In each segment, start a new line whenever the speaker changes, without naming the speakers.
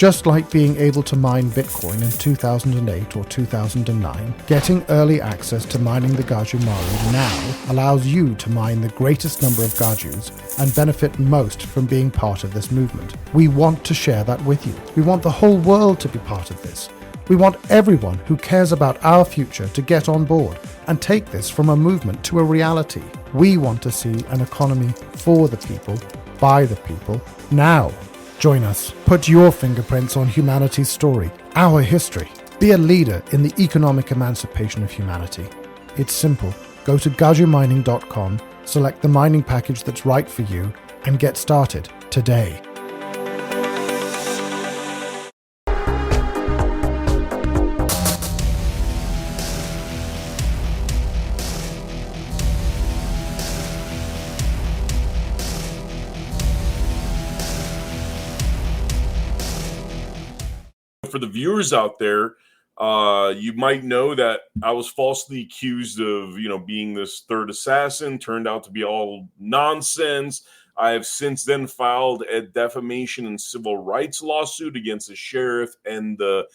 Just like being able to mine Bitcoin in 2008 or 2009, getting early access to mining the Gaju Mari now allows you to mine the greatest number of Gajus and benefit most from being part of this movement. We want to share that with you. We want the whole world to be part of this. We want everyone who cares about our future to get on board and take this from a movement to a reality. We want to see an economy for the people, by the people, now. Join us. Put your fingerprints on humanity's story, our history. Be a leader in the economic emancipation of humanity. It's simple. Go to gajumining.com, select the mining package that's right for you, and get started today.
For the viewers out there, you might know that I was falsely accused of, being this third assassin. Turned out to be all nonsense. I have since then filed a defamation and civil rights lawsuit against the sheriff and the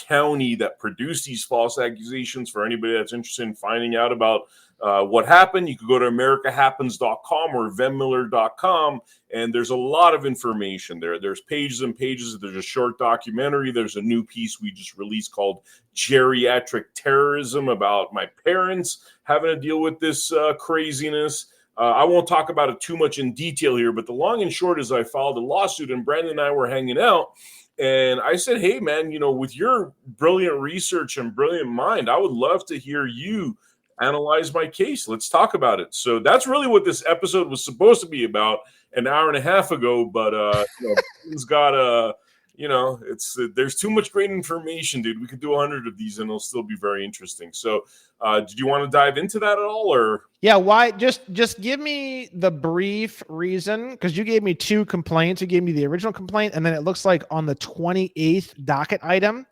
county that produced these false accusations. For anybody that's interested in finding out about what happened, you could go to americahappens.com or vemmiller.com, and there's a lot of information there. There's pages and pages. There's a short documentary. There's a new piece we just released called Geriatric Terrorism about my parents having to deal with this craziness. I won't talk about it too much in detail here, but the long and short is I filed a lawsuit, and Brandon and I were hanging out. And I said, hey, man, with your brilliant research and brilliant mind, I would love to hear you analyze my case. Let's talk about it. So that's really what this episode was supposed to be about an hour and a half ago. But it's got there's too much great information, dude. We could do 100 of these and it'll still be very interesting. So did you want to dive into that at all, or?
Yeah, why? Just give me the brief reason, because you gave me two complaints. You gave me the original complaint, and then it looks like on the 28th docket item,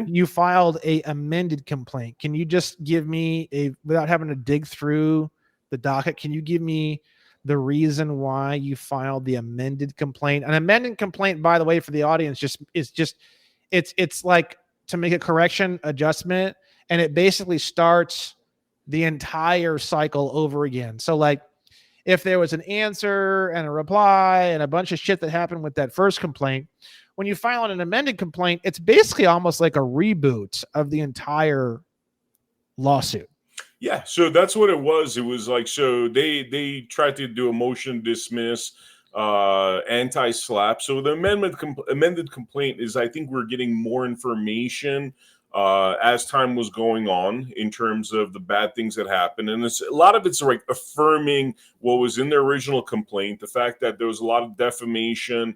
you filed a amended complaint. Can you just give me without having to dig through the docket, can you give me the reason why you filed the amended complaint? An amended complaint, by the way, for the audience, it's like to make a correction adjustment, and it basically starts the entire cycle over again. So like if there was an answer and a reply and a bunch of shit that happened with that first complaint, when you file an amended complaint, it's basically almost like a reboot of the entire lawsuit.
Yeah, so that's what it was. It was like, so they tried to do a motion dismiss, anti-slap. So the amended complaint is, I think we're getting more information as time was going on in terms of the bad things that happened. And a lot of it's like affirming what was in the original complaint, the fact that there was a lot of defamation,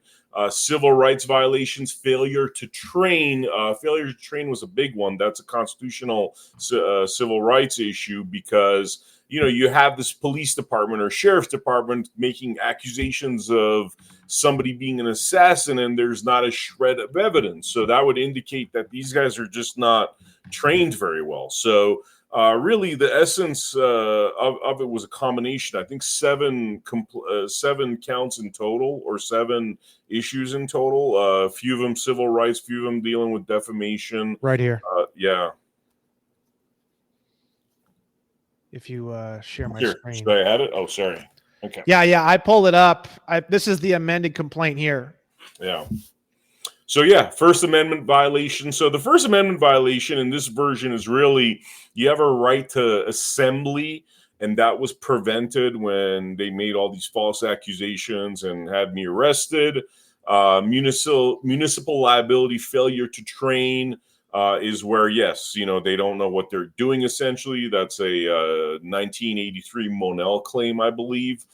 civil rights violations, failure to train. Failure to train was a big one. That's a constitutional civil rights issue, because you have this police department or sheriff's department making accusations of somebody being an assassin, and there's not a shred of evidence. So that would indicate that these guys are just not trained very well. So really, the essence of it was a combination. I think seven counts in total, or 7 issues in total. A few of them civil rights, few of them dealing with defamation.
Right here.
Yeah.
If you share my screen.
Should I add it? Oh, sorry. Okay.
Yeah. I pulled it up. This is the amended complaint here.
Yeah. So yeah, First Amendment violation. So the First Amendment violation in this version is really, you have a right to assembly, and that was prevented when they made all these false accusations and had me arrested. Municipal liability, failure to train, is where, yes, they don't know what they're doing, essentially. That's a 1983 Monell claim, I believe.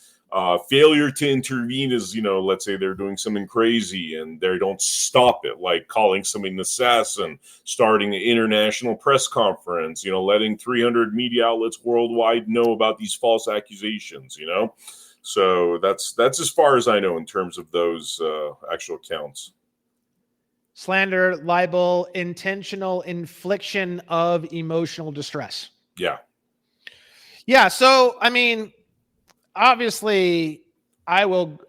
Failure to intervene is, let's say they're doing something crazy and they don't stop it, like calling somebody an assassin, starting an international press conference, letting 300 media outlets worldwide know about these false accusations, So that's as far as I know in terms of those actual counts.
Slander, libel, intentional infliction of emotional distress.
Yeah.
Yeah. So, I mean, obviously I will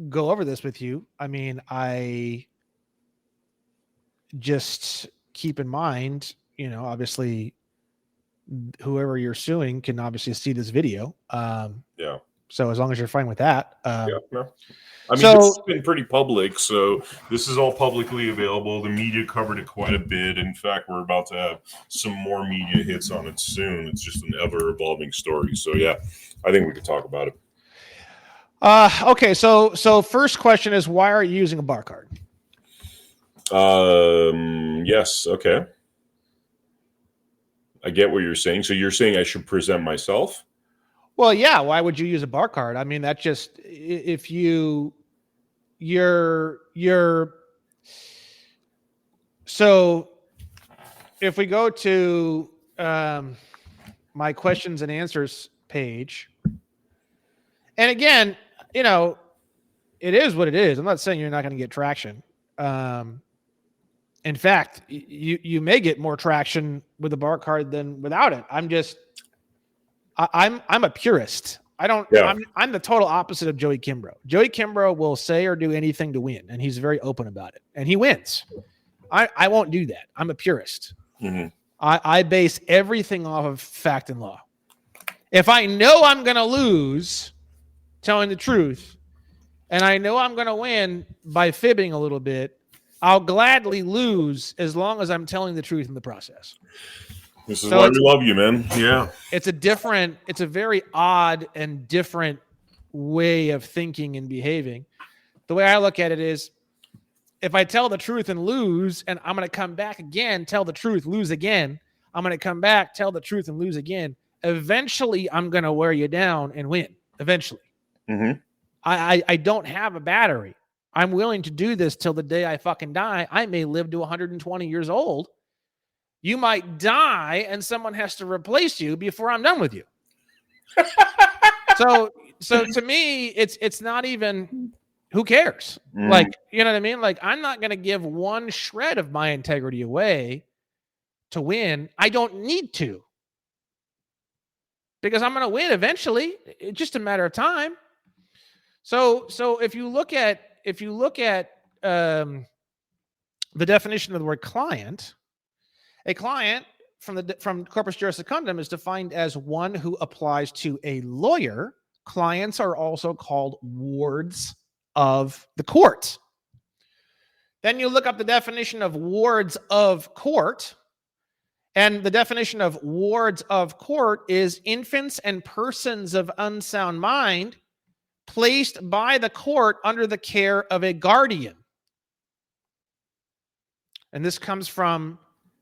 go over this with you. I mean, I just keep in mind, obviously whoever you're suing can obviously see this video.
Yeah.
So as long as you're fine with that.
Yeah. No. I mean,
So-
this has been pretty public, so this is all publicly available. The media covered it quite a bit. In fact, we're about to have some more media hits on it soon. It's just an ever-evolving story. So, yeah, I think we could talk about it.
Okay, so first question is, why are you using a bar card?
Yes, okay. I get what you're saying. So you're saying I should present myself?
Well, yeah. Why would you use a bar card? I mean, that just, if you're so if we go to my questions and answers page, and again, it is what it is. I'm not saying you're not going to get traction. In fact, you may get more traction with a bar card than without it. I'm a purist. I'm the total opposite of Joey Kimbrough. Joey Kimbrough will say or do anything to win, and he's very open about it, and he wins. I won't do that. I'm a purist.
Mm-hmm.
I base everything off of fact and law. If I know I'm going to lose telling the truth, and I know I'm going to win by fibbing a little bit, I'll gladly lose as long as I'm telling the truth in the process.
This is why we love you, man. Yeah.
It's a very odd and different way of thinking and behaving. The way I look at it is, if I tell the truth and lose, and I'm going to come back again, tell the truth, lose again, I'm going to come back, tell the truth, and lose again. Eventually, I'm going to wear you down and win. Eventually.
Mm-hmm.
I don't have a battery. I'm willing to do this till the day I fucking die. I may live to 120 years old. You might die, and someone has to replace you before I'm done with you. So to me, it's not even, who cares? Like, you know what I mean? Like, I'm not going to give one shred of my integrity away to win. I don't need to, because I'm going to win eventually. It's just a matter of time. So if you look at the definition of the word client, a client from Corpus Juris Secundum is defined as one who applies to a lawyer. Clients are also called wards of the court. Then you look up the definition of wards of court, and the definition of wards of court is infants and persons of unsound mind placed by the court under the care of a guardian. And this comes from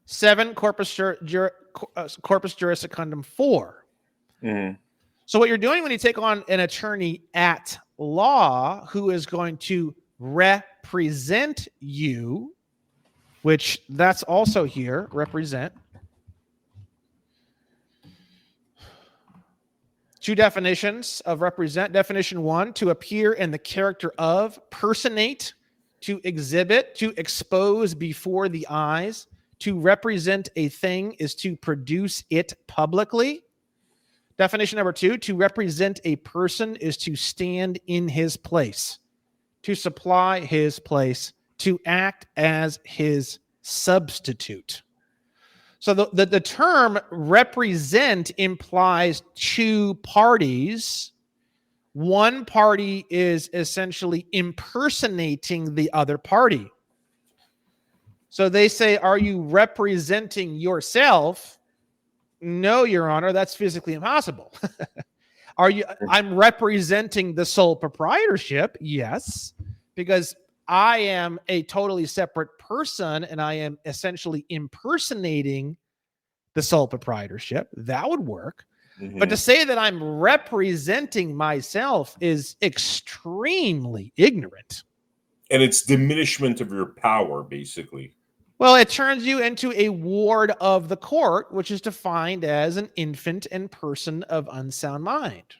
7 Corpus Juris Secundum 4.
Mm-hmm.
So what you're doing when you take on an attorney at law who is going to represent you, which that's also here, represent. 2 definitions of represent. Definition 1, to appear in the character of, personate, to exhibit, to expose before the eyes. To represent a thing is to produce it publicly. Definition number 2, to represent a person is to stand in his place, to supply his place, to act as his substitute. So the term represent implies 2 parties. One party is essentially impersonating the other party. So they say, are you representing yourself? No, Your Honor, that's physically impossible. I'm representing the sole proprietorship? Yes, because I am a totally separate person and I am essentially impersonating the sole proprietorship. That would work. Mm-hmm. But to say that I'm representing myself is extremely ignorant.
And it's diminishment of your power, basically.
Well, it turns you into a ward of the court, which is defined as an infant and person of unsound mind.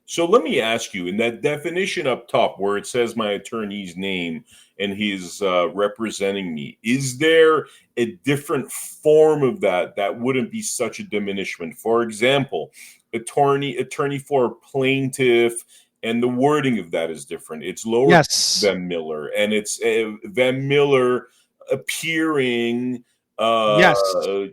So let me ask you, in that definition up top where it says my attorney's name and he's representing me, is there a different form of that wouldn't be such a diminishment? For example, attorney for plaintiff and the wording of that is different. It's lower
Yes.
Vem Miller, and it's Vem Miller appearing.
Yes.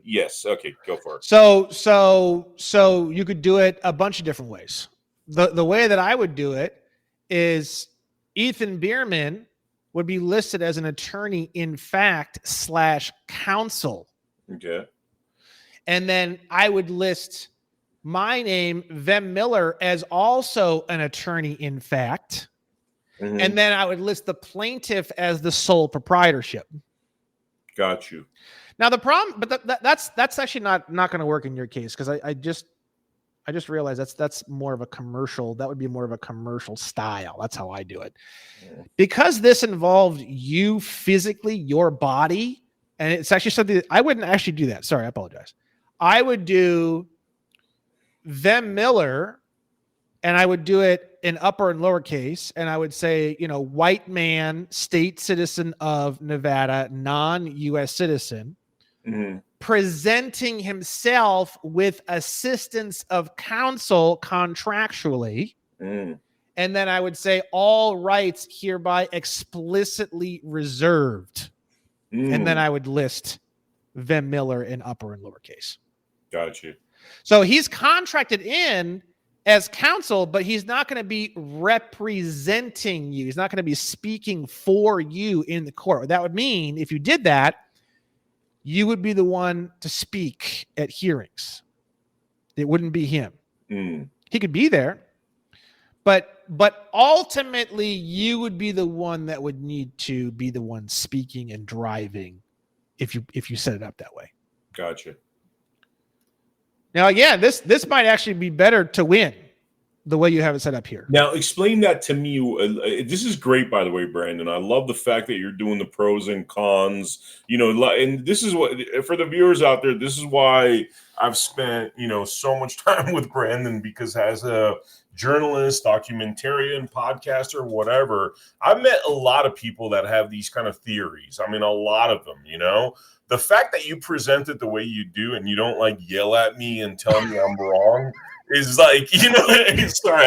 Yes. Okay, go for it.
So you could do it a bunch of different ways. The way that I would do it is Ethan Bierman would be listed as an attorney in fact / counsel.
Okay.
And then I would list my name, Vem Miller, as also an attorney in fact.
Mm-hmm.
And then I would list the plaintiff as the sole proprietorship.
Got you.
Now the problem, but that's actually not going to work in your case, because I just realized that's more of a commercial. That would be more of a commercial style. That's how I do it. Yeah. Because this involved you physically, your body, and it's actually something that I wouldn't actually do that. Sorry, I apologize. I would do Vem Miller, and I would do it in upper and lowercase, and I would say, white man, state citizen of Nevada, non-U.S. citizen, presenting himself with assistance of counsel contractually. And then I would say all rights hereby explicitly reserved. And then I would list Vem Miller in upper and lowercase.
Gotcha.
So he's contracted in as counsel, but he's not going to be representing you. He's not going to be speaking for you in the court. That would mean if you did that, you would be the one to speak at hearings. It wouldn't be him. He could be there, but ultimately you would be the one that would need to be the one speaking and driving if you set it up that way.
Gotcha.
Now, again, this might actually be better to win the way you have it set up here.
Now, explain that to me. This is great, by the way, Brandon. I love the fact that you're doing the pros and cons, and this is what, for the viewers out there, this is why I've spent, so much time with Brandon, because as a journalist, documentarian, podcaster, whatever, I've met a lot of people that have these kind of theories. I mean, a lot of them, The fact that you present it the way you do and you don't yell at me and tell me I'm wrong is sorry,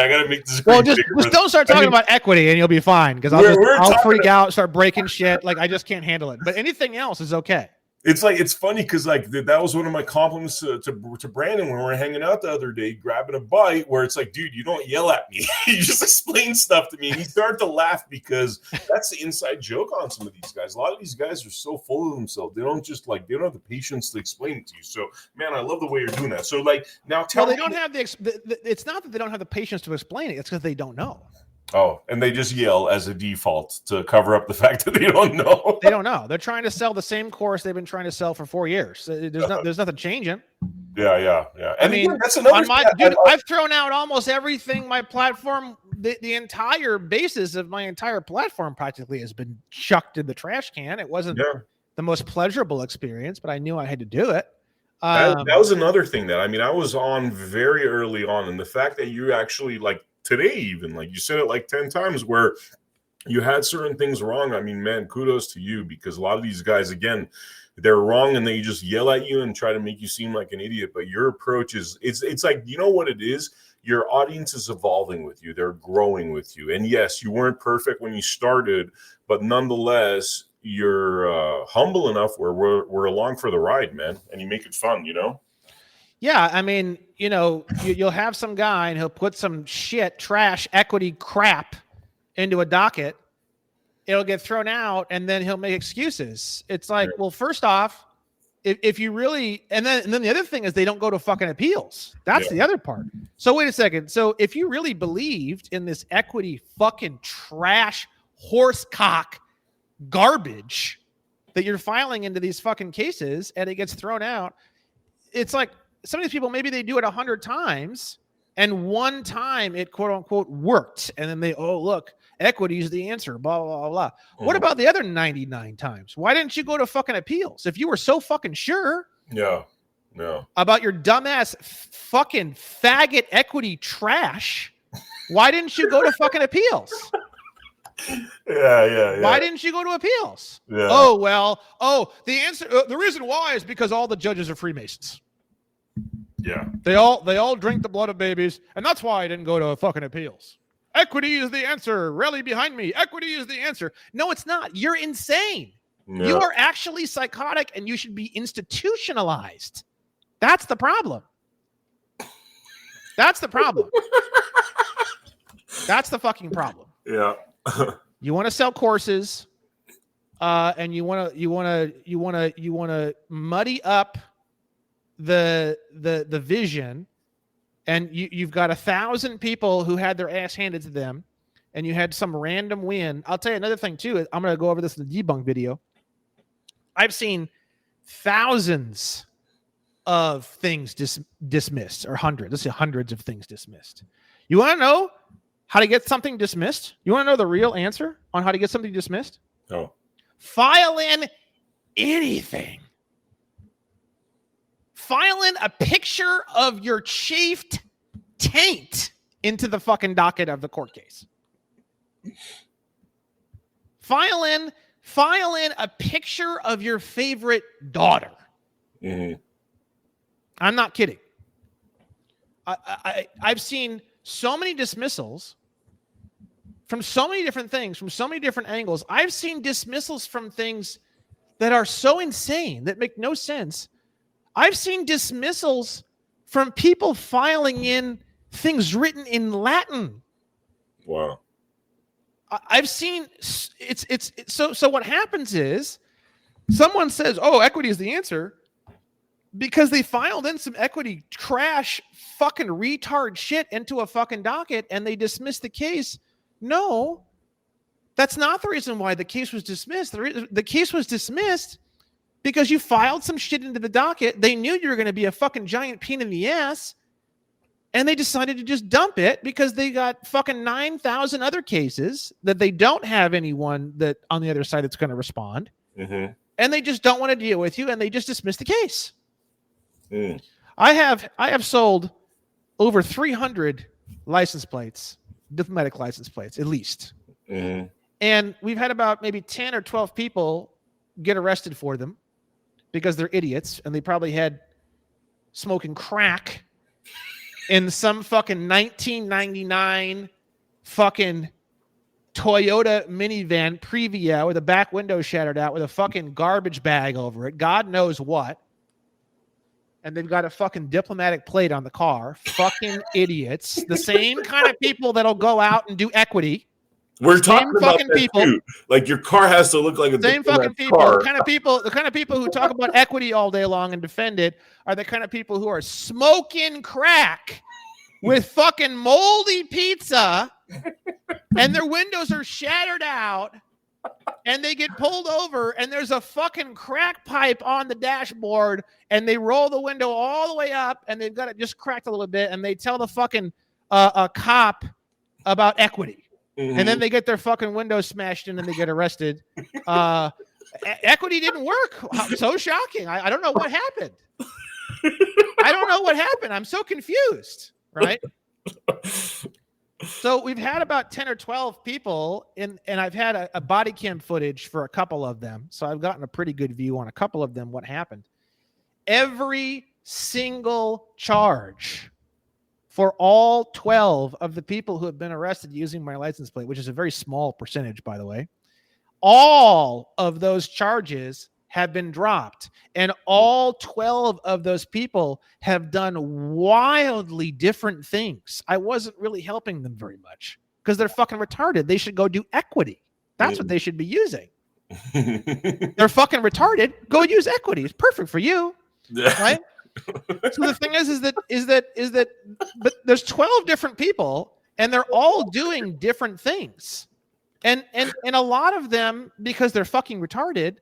I got to make this.
Well, just don't start talking about equity and you'll be fine, because I'll freak out, start breaking shit. I just can't handle it. But anything else is okay.
It's funny because that was one of my compliments to Brandon when we were hanging out the other day, grabbing a bite, where it's dude, you don't yell at me. You just explain stuff to me. And he started to laugh, because that's the inside joke on some of these guys. A lot of these guys are so full of themselves. They don't just they don't have the patience to explain it to you. So, man, I love the way you're doing that. So now tell me.
They don't have it's not that they don't have the patience to explain it. It's because they don't know.
Oh, and they just yell as a default to cover up the fact that they don't know.
They don't know. They're trying to sell the same course they've been trying to sell for 4 years. There's nothing changing.
Yeah. And
I mean,
that's another thing.
I've thrown out almost everything. My platform, the entire basis of my entire platform practically has been chucked in the trash can. It wasn't the most pleasurable experience, but I knew I had to do it.
That was another thing that, I was on very early on, and the fact that you actually today, even you said it 10 times, where you had certain things wrong. Man, kudos to you, because a lot of these guys, again, they're wrong and they just yell at you and try to make you seem like an idiot. But your approach is, it's you know what it is? Your audience is evolving with you. They're growing with you. And yes, you weren't perfect when you started, but nonetheless, you're humble enough where we're along for the ride, man. And you make it fun,
Yeah, you'll have some guy and he'll put some trash, equity crap into a docket. It'll get thrown out, and then he'll make excuses. It's well, first off, if you really, and then the other thing is they don't go to fucking appeals. That's the other part. So wait a second. So if you really believed in this equity fucking trash horsecock garbage that you're filing into these fucking cases, and it gets thrown out, it's some of these people, maybe they do it 100 times, and one time it quote unquote worked, and then look, equity is the answer, blah, blah, blah, blah. What about the other 99 times? Why didn't you go to fucking appeals? If you were so fucking sure about your dumbass fucking faggot equity trash, why didn't you go to fucking appeals?
Yeah.
Why didn't you go to appeals?
Yeah.
The answer, the reason why is because all the judges are Freemasons.
Yeah.
They all drink the blood of babies, and that's why I didn't go to fucking appeals. Equity is the answer. Rally behind me. Equity is the answer. No, it's not. You're insane.
Yeah.
You are actually psychotic and you should be institutionalized. That's the problem. That's the problem. That's the fucking problem.
Yeah.
You want to sell courses, and you want to muddy up the vision, and you've got 1,000 people who had their ass handed to them, and you had some random win. I'll tell you another thing too. I'm going to go over this in the debunk video. I've seen thousands of things dismissed, or hundreds. Let's say hundreds of things dismissed. You want to know how to get something dismissed? You want to know the real answer on how to get something dismissed?
Oh.
File in anything. File in a picture of your chafed taint into the fucking docket of the court case. File in a picture of your favorite daughter.
Mm-hmm.
I'm not kidding. I've seen so many dismissals from so many different things, from so many different angles. I've seen dismissals from things that are so insane that make no sense. I've seen dismissals from people filing in things written in Latin.
Wow.
I've seen it's so what happens is someone says, "Oh, equity is the answer," because they filed in some equity crash fucking retard shit into a fucking docket and they dismissed the case. No, that's not the reason why the case was dismissed. The case was dismissed because you filed some shit into the docket. They knew you were going to be a fucking giant pain in the ass, and they decided to just dump it because they got fucking 9,000 other cases that they don't have anyone that on the other side that's going to respond.
Mm-hmm.
And they just don't want to deal with you, and they just dismiss the case.
Mm.
I have sold over 300 license plates, diplomatic license plates, at least.
Mm-hmm.
And we've had about maybe 10 or 12 people get arrested for them because they're idiots, and they probably had smoking crack in some fucking 1999 fucking Toyota minivan Previa with a back window shattered out with a fucking garbage bag over it. God knows what. And they've got a fucking diplomatic plate on the car. Fucking idiots. The same kind of people that'll go out and do equity.
We're talking about
fucking
that
people.
too. Like your car has to look like a
Same fucking people.
car.
The kind of people who talk about equity all day long and defend it are the kind of people who are smoking crack with fucking moldy pizza, and their windows are shattered out, and they get pulled over, and there's a fucking crack pipe on the dashboard, and they roll the window all the way up, and they've got it just cracked a little bit, and they tell the fucking cop about equity.
Mm-hmm.
And then they get their fucking windows smashed in and they get arrested. Equity didn't work. So shocking. I don't know what happened. I don't know what happened. I'm so confused, right? So we've had about 10 or 12 people and I've had a body cam footage for a couple of them. So I've gotten a pretty good view on a couple of them, what happened. Every single charge for all 12 of the people who have been arrested using my license plate, which is a very small percentage, by the way, all of those charges have been dropped. And all 12 of those people have done wildly different things. I wasn't really helping them very much because they're fucking retarded. They should go do equity. That's what they should be using. They're fucking retarded. Go use equity. It's perfect for you. Right? So the thing is that but there's 12 different people and they're all doing different things. And a lot of them, because they're fucking retarded,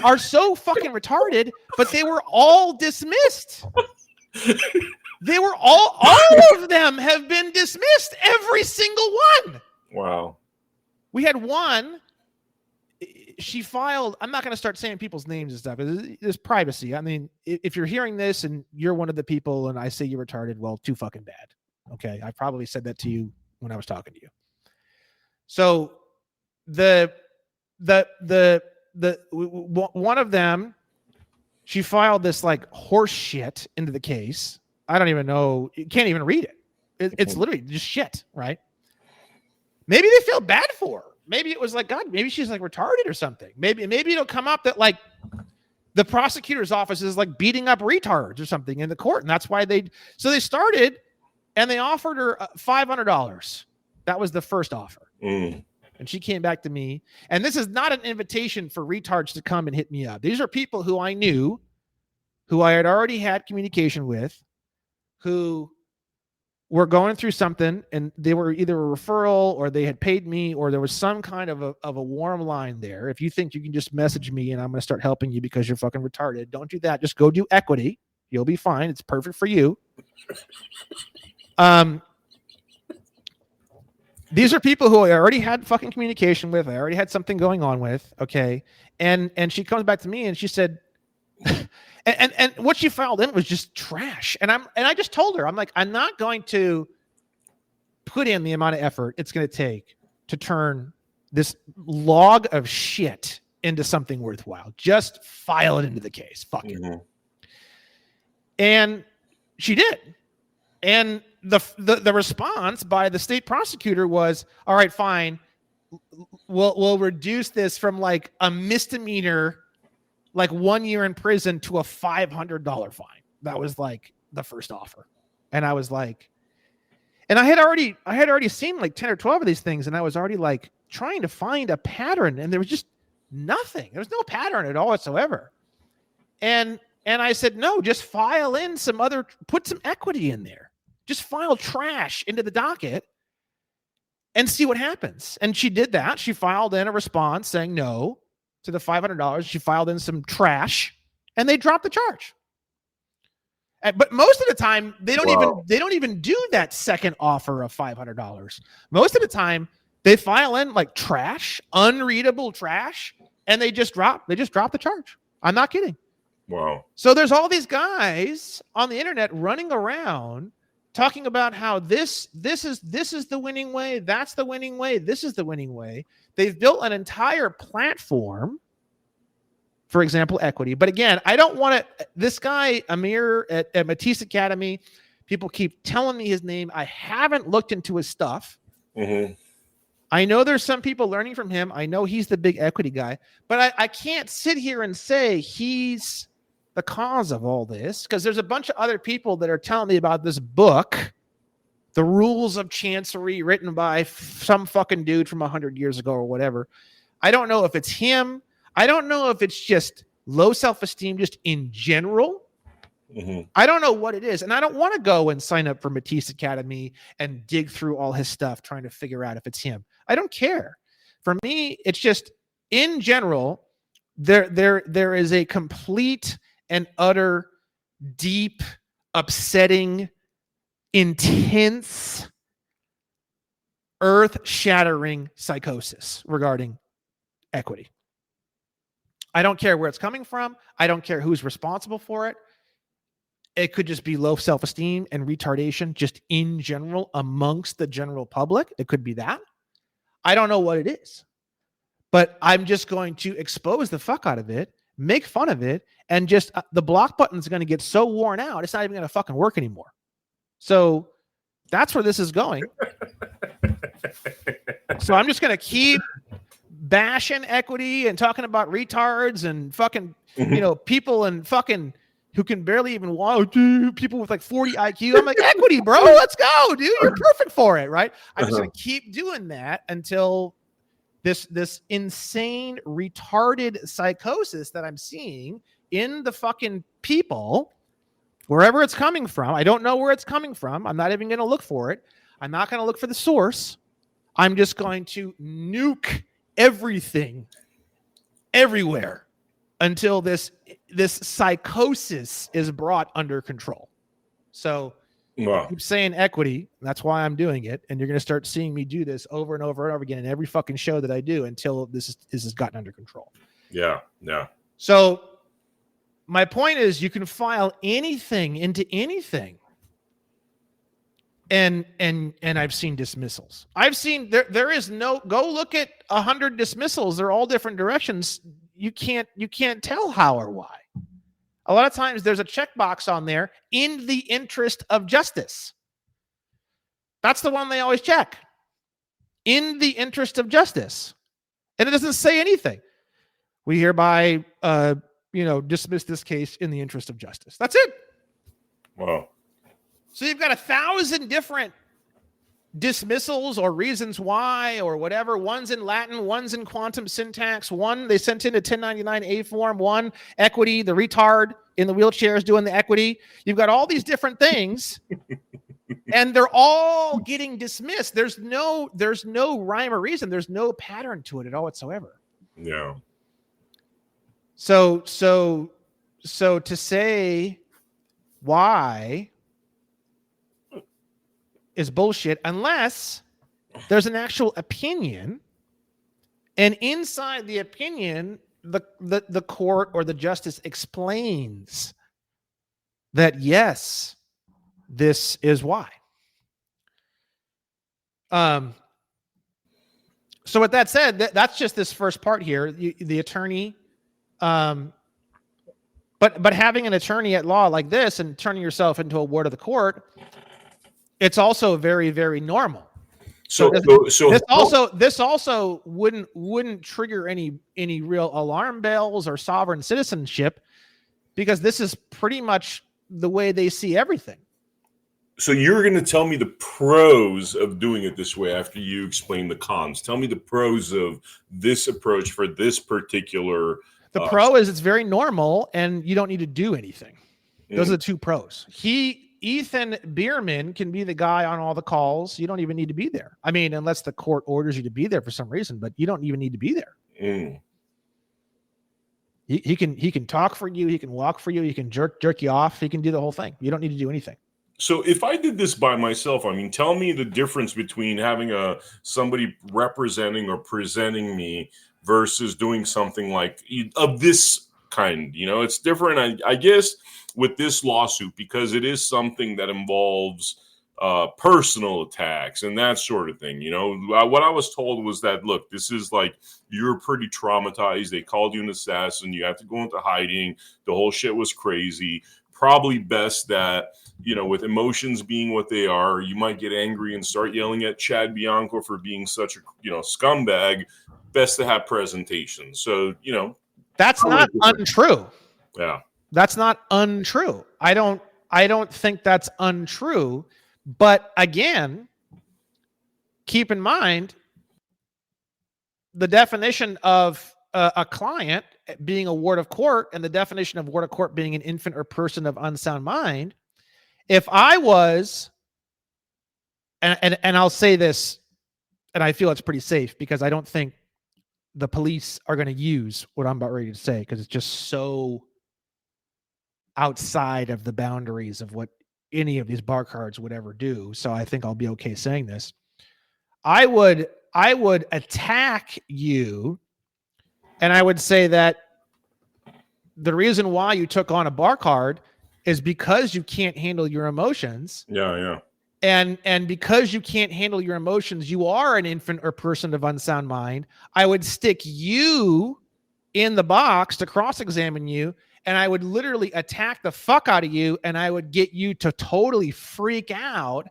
are so fucking retarded, but they were all dismissed. They were all of them have been dismissed. Every single one.
Wow.
We had one. She filed. I'm not going to start saying people's names and stuff. There's privacy. I mean, if you're hearing this and you're one of the people and I say you're retarded, well, too fucking bad. Okay. I probably said that to you when I was talking to you. So one of them, she filed this like horse shit into the case. I don't even know. You can't even read it. It's literally just shit. Right. Maybe they feel bad for her. Maybe it was like, God, maybe she's like retarded or something. Maybe it'll come up that like the prosecutor's office is like beating up retards or something in the court. And that's why they started and they offered her $500. That was the first offer. And she came back to me. And this is not an invitation for retards to come and hit me up. These are people who I knew, who I had already had communication with, who were going through something, and they were either a referral or they had paid me, or there was some kind of a warm line there. If you think you can just message me and I'm going to start helping you because you're fucking retarded, don't do that. Just go do equity. You'll be fine. It's perfect for you. These are people who I already had fucking communication with. I already had something going on with. Okay. And she comes back to me and she said, and what she filed in was just trash. And I just told her, I'm like, I'm not going to put in the amount of effort it's going to take to turn this log of shit into something worthwhile. Just file it into the case. Fuck it. And she did. And the response by the state prosecutor was, all right, fine. We'll reduce this from like a misdemeanor, like 1 year in prison, to a $500 fine. That was like the first offer. And I was like, and I had already seen like 10 or 12 of these things. And I was already like trying to find a pattern, and there was just nothing. There was no pattern at all whatsoever. And I said, no, just file in put some equity in there. Just file trash into the docket and see what happens. And she did that. She filed in a response saying no to the $500. She filed in some trash, and they dropped the charge. But most of the time, they don't even do that second offer of $500. Most of the time, they file in like trash, unreadable trash, and they just drop the charge. I'm not kidding.
Wow.
So there's all these guys on the internet running around talking about how this is the winning way, that's the winning way, this is the winning way. They've built an entire platform, for example, equity. But again, I don't want to, this guy, Amir at Matisse Academy, people keep telling me his name. I haven't looked into his stuff. I know there's some people learning from him. I know he's the big equity guy, but I can't sit here and say he's the cause of all this, because there's a bunch of other people that are telling me about this book, The Rules of Chancery, written by some fucking dude from 100 years ago or whatever. I don't know if it's him. I don't know if it's just low self-esteem just in general. I don't know what it is. And I don't want to go and sign up for Matisse Academy and dig through all his stuff trying to figure out if it's him. I don't care. For me, it's just in general, there is a complete and utter, deep, upsetting, intense, earth-shattering psychosis regarding equity. I don't care where it's coming from. I don't care who's responsible for it. It could just be low self-esteem and retardation just in general amongst the general public. It could be that. I don't know what it is. But I'm just going to expose the fuck out of it, make fun of it, and just the block button is going to get so worn out, it's not even going to fucking work anymore. So that's where this is going. So I'm just going to keep bashing equity and talking about retards and fucking, people and fucking who can barely even walk, people with like 40 IQ. I'm like, equity, bro, let's go, dude. You're perfect for it, right? I'm just going to keep doing that until this insane, retarded psychosis that I'm seeing in the fucking people, wherever it's coming from. I don't know where it's coming from. I'm not even going to look for it. I'm not going to look for the source. I'm just going to nuke everything everywhere until this psychosis is brought under control. So I keep saying equity. That's why I'm doing it. And you're going to start seeing me do this over and over and over again in every fucking show that I do until this has gotten under control. Yeah. So my point is, you can file anything into anything. And I've seen dismissals. I've seen there is no, go look at 100 dismissals. They're all different directions. You can't tell how or why. A lot of times there's a checkbox on there, in the interest of justice. That's the one they always check. in the interest of justice. And it doesn't say anything. We hereby, dismiss this case in the interest of justice. That's it.
Wow.
So you've got 1,000 different dismissals or reasons why or whatever. One's in Latin, one's in quantum syntax. One, they sent in a 1099-A form. One, equity, the retard in the wheelchair is doing the equity. You've got all these different things. And they're all getting dismissed. There's no rhyme or reason. There's no pattern to it at all whatsoever.
Yeah.
So to say why is bullshit unless there's an actual opinion, and inside the opinion, the court or the justice explains that yes, this is why. So with that said, that's just this first part here. The attorney, but having an attorney at law like this and turning yourself into a ward of the court, it's also very, very normal. So this also wouldn't trigger any real alarm bells or sovereign citizenship, because this is pretty much the way they see everything.
So you're going to tell me the pros of doing it this way after you explain the cons. Tell me the pros of this approach for this particular.
The pro is it's very normal and you don't need to do anything. Those are the two pros. Ethan Bierman can be the guy on all the calls. You don't even need to be there. I mean, unless the court orders you to be there for some reason, but you don't even need to be there. He can talk for you. He can walk for you. He can jerk you off. He can do the whole thing. You don't need to do anything.
So if I did this by myself, I mean, tell me the difference between having somebody representing or presenting me versus doing something like of this kind. You know, it's different, I guess, with this lawsuit, because it is something that involves personal attacks and that sort of thing. You know, what I was told was that, look, this is like, you're pretty traumatized. They called you an assassin. You have to go into hiding. The whole shit was crazy. Probably best that, you know, with emotions being what they are, you might get angry and start yelling at Chad Bianco for being such a, scumbag. Best to have presentation. So,
that's not untrue.
Yeah.
That's not untrue. I don't think that's untrue. But again, keep in mind the definition of a client being a ward of court and the definition of ward of court being an infant or person of unsound mind. If I was, and I'll say this, and I feel it's pretty safe because I don't think the police are going to use what I'm about ready to say, because it's just so outside of the boundaries of what any of these bar cards would ever do. So I think I'll be okay saying this. I would attack you, and I would say that the reason why you took on a bar card is because you can't handle your emotions.
Yeah.
And because you can't handle your emotions, you are an infant or person of unsound mind. I would stick you in the box to cross-examine you, and I would literally attack the fuck out of you, and I would get you to totally freak out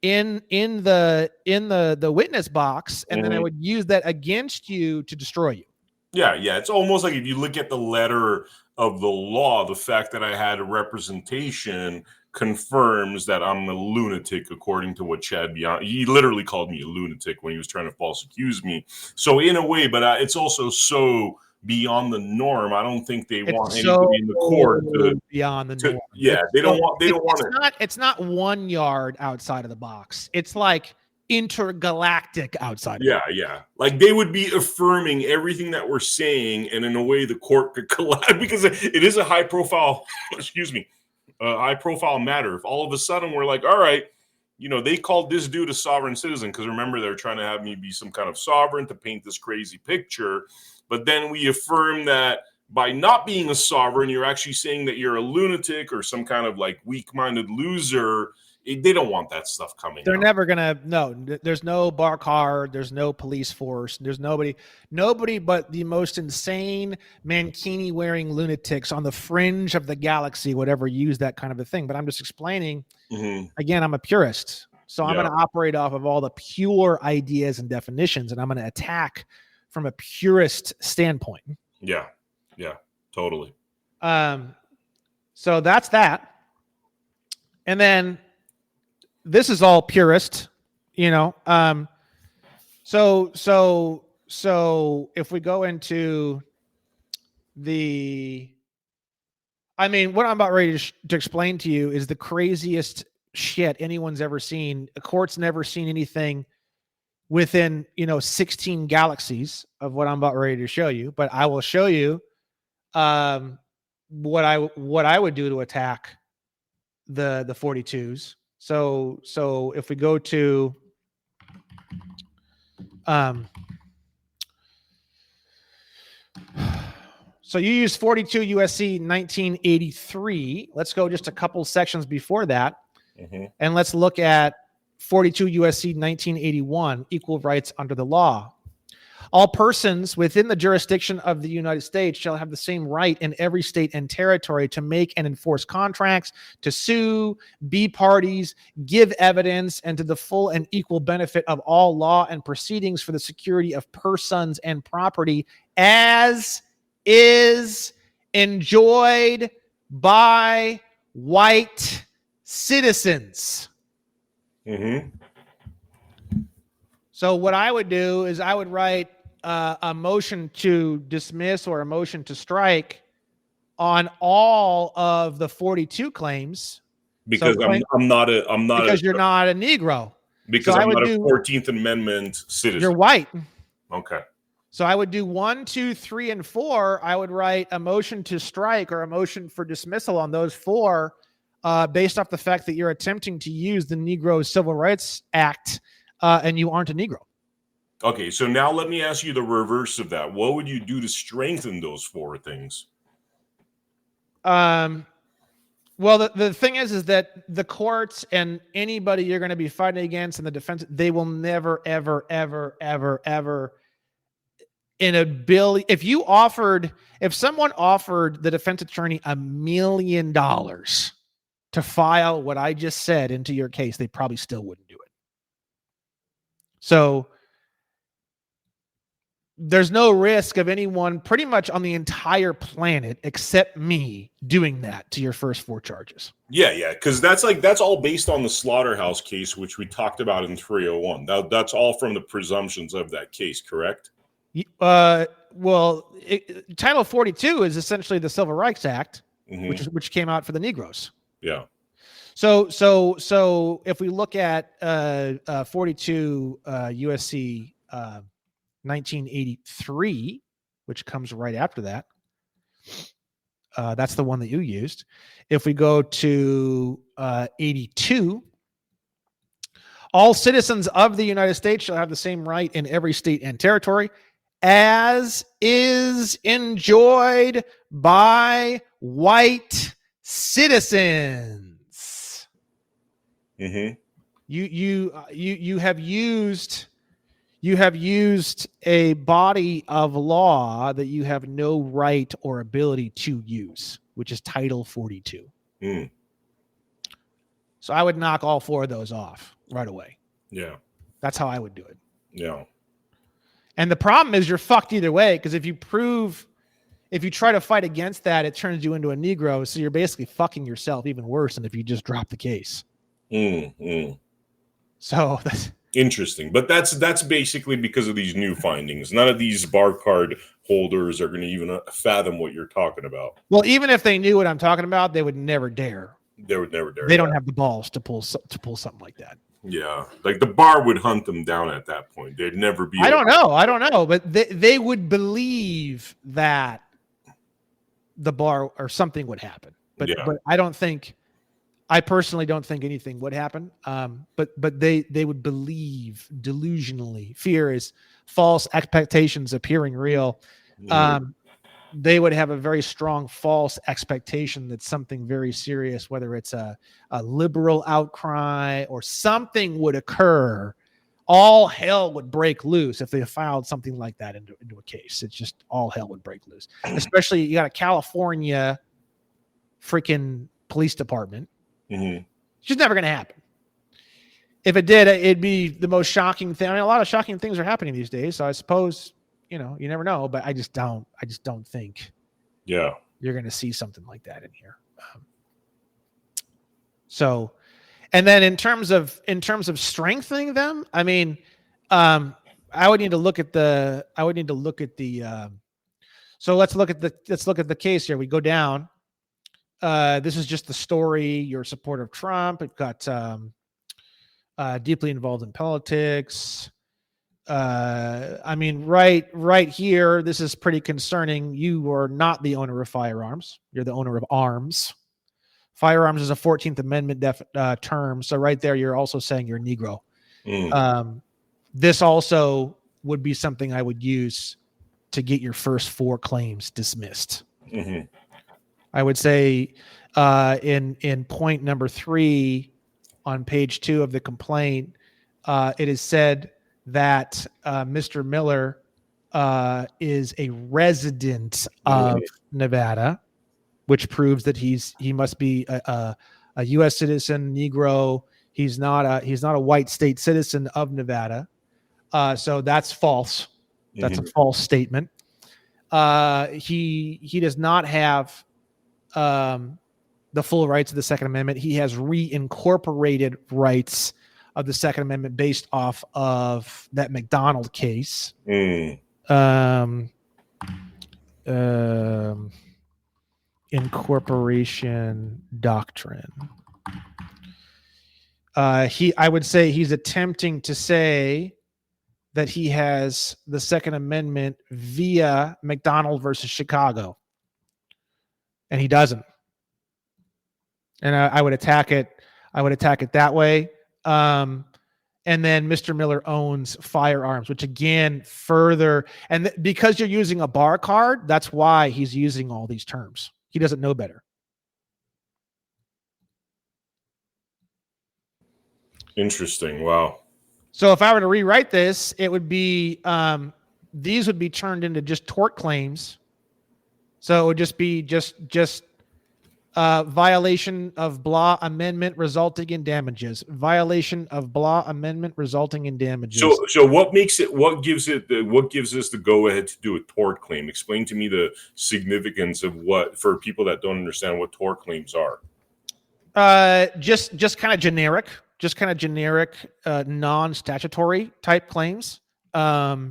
in the witness box, and then I would use that against you to destroy you.
Yeah. It's almost like if you look at the letter of the law, the fact that I had a representation confirms that I'm a lunatic, according to what Chad Bianco, he literally called me a lunatic when he was trying to false accuse me. So in a way, but it's also so beyond the norm. I don't think they want anybody in the court to
beyond the norm.
Yeah, they don't want it.
It's not 1 yard outside of the box. It's like intergalactic outside.
Yeah. Like they would be affirming everything that we're saying, and in a way the court could collapse, because it is a high profile, high profile matter. If all of a sudden we're like, all right, they called this dude a sovereign citizen, because remember, they're trying to have me be some kind of sovereign to paint this crazy picture. But then we affirm that by not being a sovereign, you're actually saying that you're a lunatic or some kind of like weak-minded loser. They don't want that stuff coming.
They're never gonna. No, there's no bar card. There's no police force. There's nobody but the most insane mankini wearing lunatics on the fringe of the galaxy would ever use that kind of a thing. But I'm just explaining. Again, I'm a purist. So I'm going to operate off of all the pure ideas and definitions, and I'm going to attack from a purist standpoint.
Yeah. Yeah, totally.
So that's that. And then this is all purist, you know. So if we go into what I'm about ready to explain to you is the craziest shit anyone's ever seen. A court's never seen anything within, 16 galaxies of what I'm about ready to show you. But I will show you what I would do to attack the 42s. So if we go to so you use 42 USC 1983. Let's go just a couple sections before that, and let's look at 42 USC 1981, equal rights under the law. All persons within the jurisdiction of the United States shall have the same right in every state and territory to make and enforce contracts, to sue, be parties, give evidence, and to the full and equal benefit of all law and proceedings for the security of persons and property, as is enjoyed by white citizens. So what I would do is I would write a motion to dismiss or a motion to strike on all of the 42 claims.
Because I'm not
because you're not a Negro.
Because so I'm not a 14th Amendment citizen.
You're white.
Okay.
So I would do 1, 2, 3, and 4. I would write a motion to strike or a motion for dismissal on those 4, based off the fact that you're attempting to use the Negro Civil Rights Act, and you aren't a Negro.
Okay, so now let me ask you the reverse of that. What would you do to strengthen those 4 things?
Well, the thing is that the courts and anybody you're going to be fighting against in the defense, they will never, ever, ever, ever, ever if someone offered the defense attorney $1 million to file what I just said into your case, they probably still wouldn't do it. So there's no risk of anyone pretty much on the entire planet except me doing that to your first 4 charges.
Yeah, because that's all based on the Slaughterhouse case, which we talked about in 301. That's all from the presumptions of that case, correct?
Well, Title 42 is essentially the Civil Rights Act, which came out for the Negroes.
Yeah.
So if we look at 42 USC 1983, which comes right after that, that's the one that you used. If we go to 82, all citizens of the United States shall have the same right in every state and territory, as is enjoyed by white citizens. You have used a body of law that you have no right or ability to use, which is Title 42. So I would knock all 4 of those off right away.
Yeah.
That's how I would do it.
Yeah.
And the problem is you're fucked either way, because if you try to fight against that, it turns you into a Negro. So you're basically fucking yourself even worse than if you just drop the case. So that's
interesting. But that's basically because of these new findings. None of these bar card holders are going to even fathom what you're talking about.
Well, even if they knew what I'm talking about, they would never dare.
They would never dare.
They don't have the balls to pull something like that.
Yeah, like the bar would hunt them down at that point. They'd never be.
I don't know, but they would believe that the bar or something would happen. But I personally don't think anything would happen. But they would believe delusionally. Fear is false expectations appearing real. They would have a very strong false expectation that something very serious, whether it's a liberal outcry or something would occur. All hell would break loose if they filed something like that into a case. It's just all hell would break loose. Especially you got a California freaking police department. It's just never going to happen. if it did, it'd be the most shocking thing. I mean, a lot of shocking things are happening these days. So I suppose, you never know, but I just don't think you're going to see something like that in here. So, and then in terms of strengthening them, I mean, I would need to look at the, so let's look at the case here. We go down. This is just the story. You're a supporter of Trump. It got deeply involved in politics. I mean, right here, this is pretty concerning. You are not the owner of firearms. You're the owner of arms. Firearms is a 14th Amendment term. So right there, you're also saying you're a Negro. This also would be something I would use to get your first 4 claims dismissed. Mm-hmm. I would say in point number 3 on page 2 of the complaint, it is said that Mr. Miller is a resident of Nevada, which proves that he must be a U.S. citizen, Negro. He's not a white state citizen of Nevada. So that's false. That's a false statement. He does not have the full rights of the Second Amendment. He has reincorporated rights of the Second Amendment based off of that McDonald case. Incorporation doctrine. I would say he's attempting to say that he has the Second Amendment via McDonald versus Chicago, and he doesn't. And I would attack it. I would attack it that way. And then Mr. Miller owns firearms, which again further, and because you're using a bar card, that's why he's using all these terms. He doesn't know better.
Interesting. Wow.
So if I were to rewrite this, it would be these would be turned into just tort claims. So it would just be just violation of blah amendment resulting in damages. Violation of blah amendment resulting in damages.
So what makes it? What gives us the go ahead to do a tort claim? Explain to me the significance of what, for people that don't understand what tort claims are.
Just kind of generic. Just kind of generic, non-statutory type claims that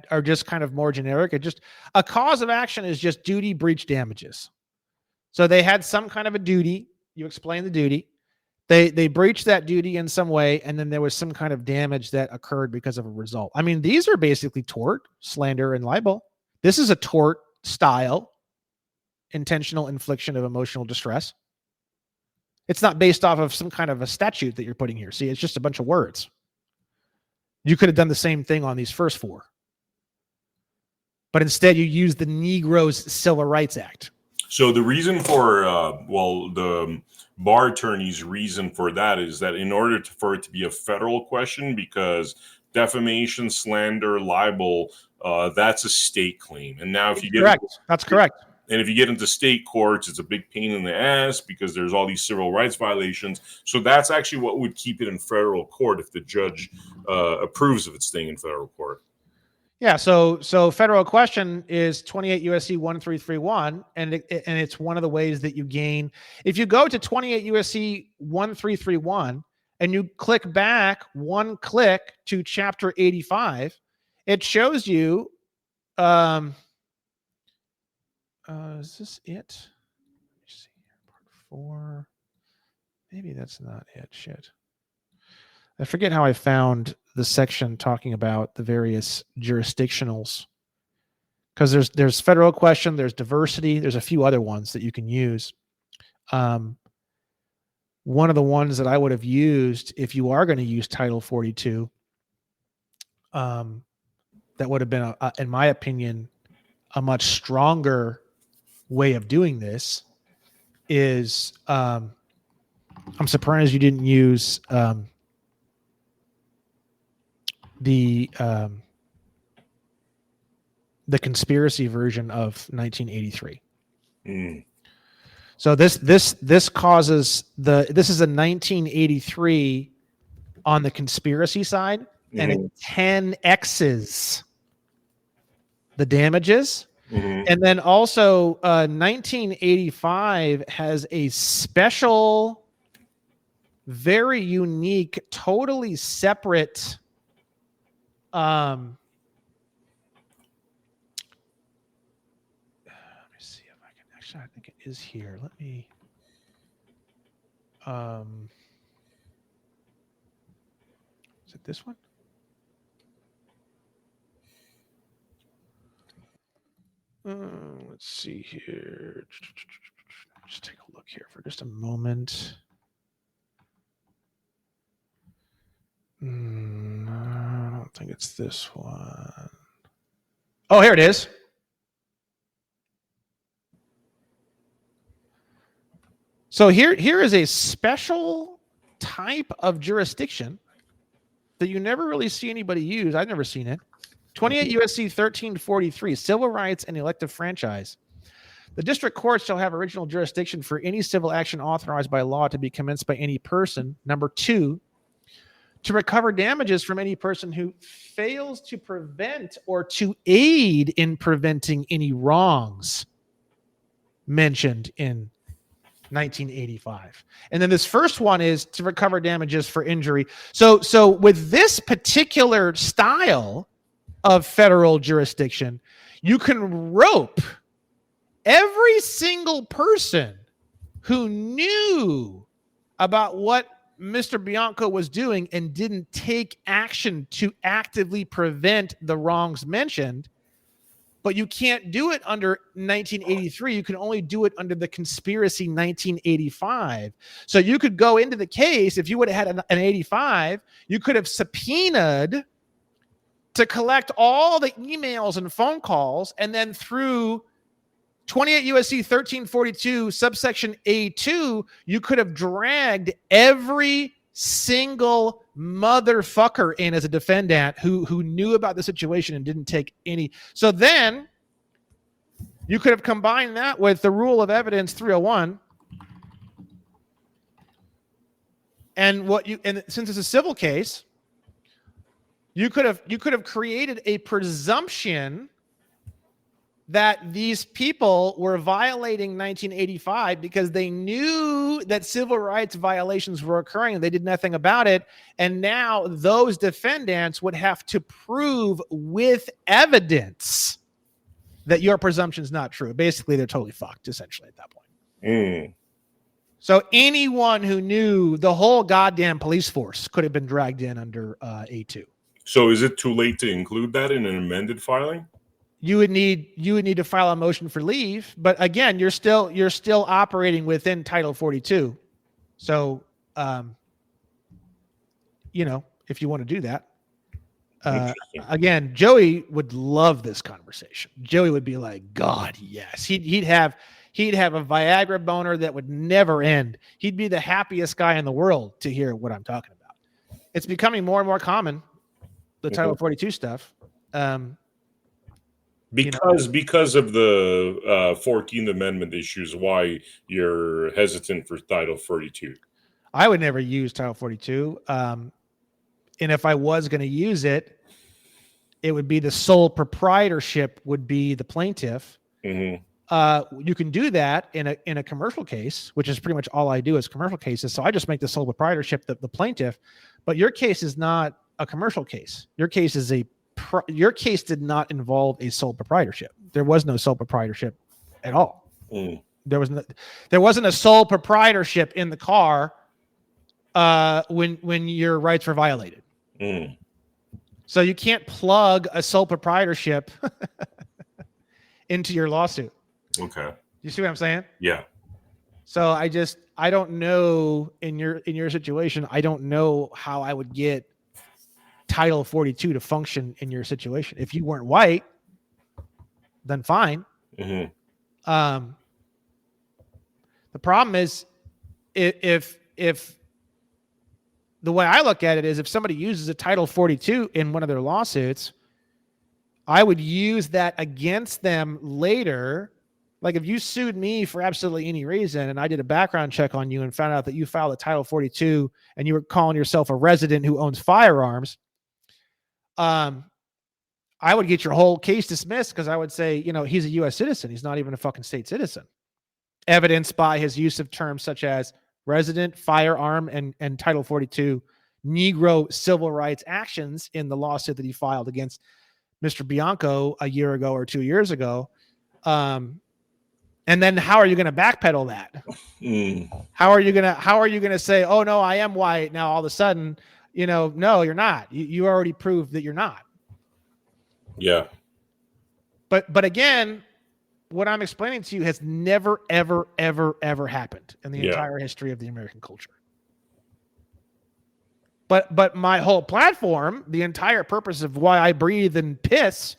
are just kind of more generic. It just, a cause of action is just duty breach damages. So they had some kind of a duty. You explain the duty. They breached that duty in some way, and then there was some kind of damage that occurred because of a result. I mean, these are basically tort, slander, and libel. This is a tort style, intentional infliction of emotional distress. It's not based off of some kind of a statute that you're putting here. See, it's just a bunch of words. You could have done the same thing on these first 4. But instead, you use the Negroes Civil Rights Act.
So the reason for, the bar attorney's reason for that is that in order for it to be a federal question, because defamation, slander, libel, that's a state claim. And now if you get...
Correct. That's correct.
And if you get into state courts, it's a big pain in the ass because there's all these civil rights violations. So that's actually what would keep it in federal court if the judge approves of it staying in federal court.
Yeah. So federal question is 28 USC 1331, and it's one of the ways that you gain. If you go to 28 USC 1331 and you click back 1 click to Chapter 85, it shows you. Is this it? Let me see here. Part 4. Maybe that's not it. Shit. I forget how I found the section talking about the various jurisdictionals. Because there's federal question, there's diversity, there's a few other ones that you can use. One of the ones that I would have used if you are going to use Title 42, that would have been, in my opinion, a much stronger way of doing this is I'm surprised you didn't use the conspiracy version of 1983. So this causes this is a 1983 on the conspiracy side, and it 10x's the damages. And then also 1985 has a special, very unique, totally separate let me see if I can actually, I think it is here. Let me is it this one? Let's see here. Just take a look here for just a moment. I don't think it's this one. Oh, here it is. So here is a special type of jurisdiction that you never really see anybody use. I've never seen it. 28 U.S.C. 1343, civil rights and elective franchise. The district court shall have original jurisdiction for any civil action authorized by law to be commenced by any person. Number 2, to recover damages from any person who fails to prevent or to aid in preventing any wrongs mentioned in 1985. And then this first one is to recover damages for injury. So with this particular style of federal jurisdiction, you can rope every single person who knew about what Mr. Bianco was doing and didn't take action to actively prevent the wrongs mentioned. But you can't do it under 1983. You can only do it under the conspiracy 1985. So you could go into the case, if you would have had an 85, you could have subpoenaed to collect all the emails and phone calls, and then through 28 USC 1342 subsection A2, you could have dragged every single motherfucker in as a defendant who knew about the situation and didn't take any. So then you could have combined that with the rule of evidence 301. And since it's a civil case, you could have created a presumption that these people were violating 1985 because they knew that civil rights violations were occurring and they did nothing about it. And now those defendants would have to prove with evidence that your presumption is not true. Basically, they're totally fucked, essentially, at that point. So anyone who knew, the whole goddamn police force could have been dragged in under A2.
So is it too late to include that in an amended filing?
You would need to file a motion for leave, but again, you're still operating within Title 42. So, if you want to do that, again, Joey would love this conversation. Joey would be like, God, yes. He'd have a Viagra boner that would never end. He'd be the happiest guy in the world to hear what I'm talking about. It's becoming more and more common, the Title 42 stuff.
Because of the 14th Amendment issues, why you're hesitant for Title 42?
I would never use Title 42. And if I was going to use it, it would be the sole proprietorship would be the plaintiff. Mm-hmm. You can do that in a commercial case, which is pretty much all I do is commercial cases. So I just make the sole proprietorship the plaintiff. But your case is not a commercial case. Your case is your case did not involve a sole proprietorship. There was no sole proprietorship at all. There wasn't a sole proprietorship in the car when your rights were violated. So you can't plug a sole proprietorship into your lawsuit.
Okay.
You see what I'm saying?
Yeah.
So I don't know in your situation, I don't know how I would get Title 42 to function in your situation. If you weren't white, then fine. Mm-hmm. The problem is if the way I look at it is if somebody uses a Title 42 in one of their lawsuits, I would use that against them later Like if you sued me for absolutely any reason and I did a background check on you and found out that you filed a Title 42 and you were calling yourself a resident who owns firearms, I would get your whole case dismissed because I would say, he's a U.S. citizen. He's not even a fucking state citizen. Evidenced by his use of terms such as resident, firearm, and Title 42 Negro civil rights actions in the lawsuit that he filed against Mr. Bianco a year ago or 2 years ago. And then how are you going to backpedal that? How are you going to say, oh no, I am white now all of a sudden, no, you're not. You already proved that you're not.
Yeah.
But again, what I'm explaining to you has never, ever, ever, ever happened in the entire history of the American culture. But my whole platform, the entire purpose of why I breathe and piss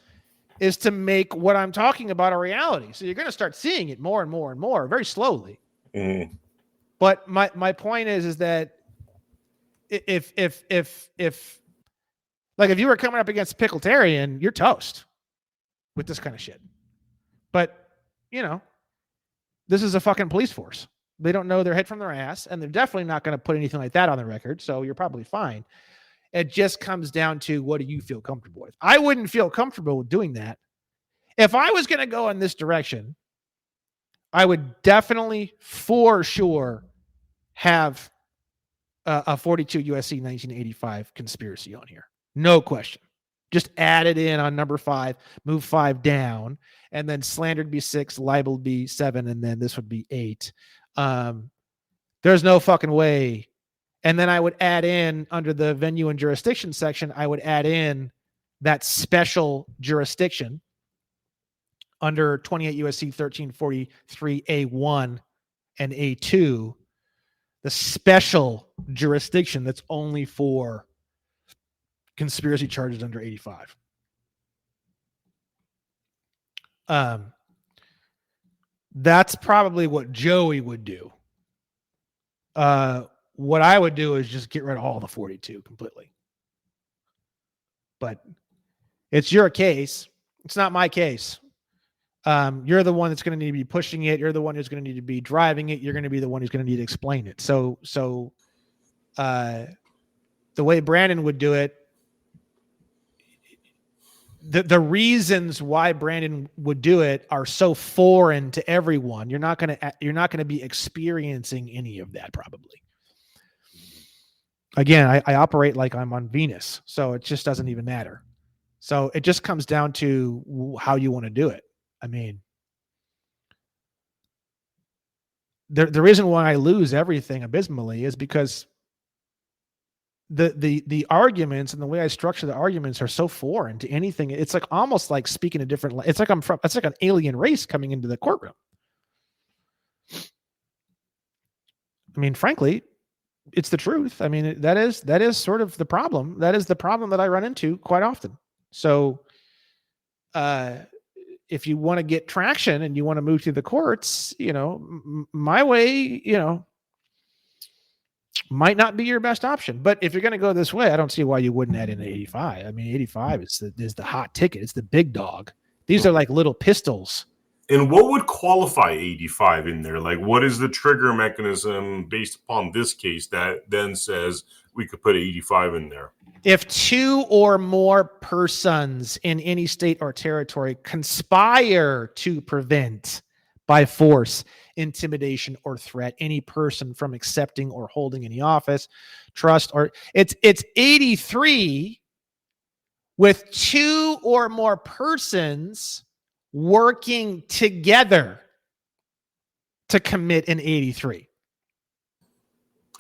is to make what I'm talking about a reality. So you're going to start seeing it more and more and more, very slowly. Mm. But my point is that if you were coming up against Pickletarian, you're toast with this kind of shit. But, this is a fucking police force. They don't know their head from their ass, and they're definitely not going to put anything like that on the record, so you're probably fine. It just comes down to what do you feel comfortable with. I wouldn't feel comfortable with doing that. If I was going to go in this direction, I would definitely, for sure, have a 42 USC 1985 conspiracy on here. No question. Just add it in on number 5, move 5 down, and then slandered be 6, libel be 7, and then this would be 8. There's no fucking way. And then I would add in under the venue and jurisdiction section, I would add in that special jurisdiction under 28 USC 1343 A1 and A2, the special jurisdiction that's only for conspiracy charges under 85. That's probably what Joey would do. What I would do is just get rid of all the 42 completely. But it's your case. It's not my case. You're the one that's going to need to be pushing it. You're the one who's going to need to be driving it. You're going to be the one who's going to need to explain it. So the way Brandon would do it, the reasons why Brandon would do it are so foreign to everyone. You're not going to be experiencing any of that probably. Again, I operate like I'm on Venus, so it just doesn't even matter. So it just comes down to how you want to do it. I mean, the reason why I lose everything abysmally is because the arguments and the way I structure the arguments are so foreign to anything. It's like almost like speaking a different. It's like it's like an alien race coming into the courtroom. I mean, frankly, it's the truth. I mean, that is sort of the problem. That is the problem that I run into quite often. So, if you want to get traction and you want to move through the courts, my way, might not be your best option. But if you're going to go this way, I don't see why you wouldn't add in 85. I mean, 85 is the hot ticket. It's the big dog. These are like little pistols.
And what would qualify 85 in there? Like, what is the trigger mechanism based upon this case that then says we could put 85 in there?
If 2 or more persons in any state or territory conspire to prevent by force, intimidation, or threat any person from accepting or holding any office, trust, or it's 83 with 2 or more persons working together to commit an 83.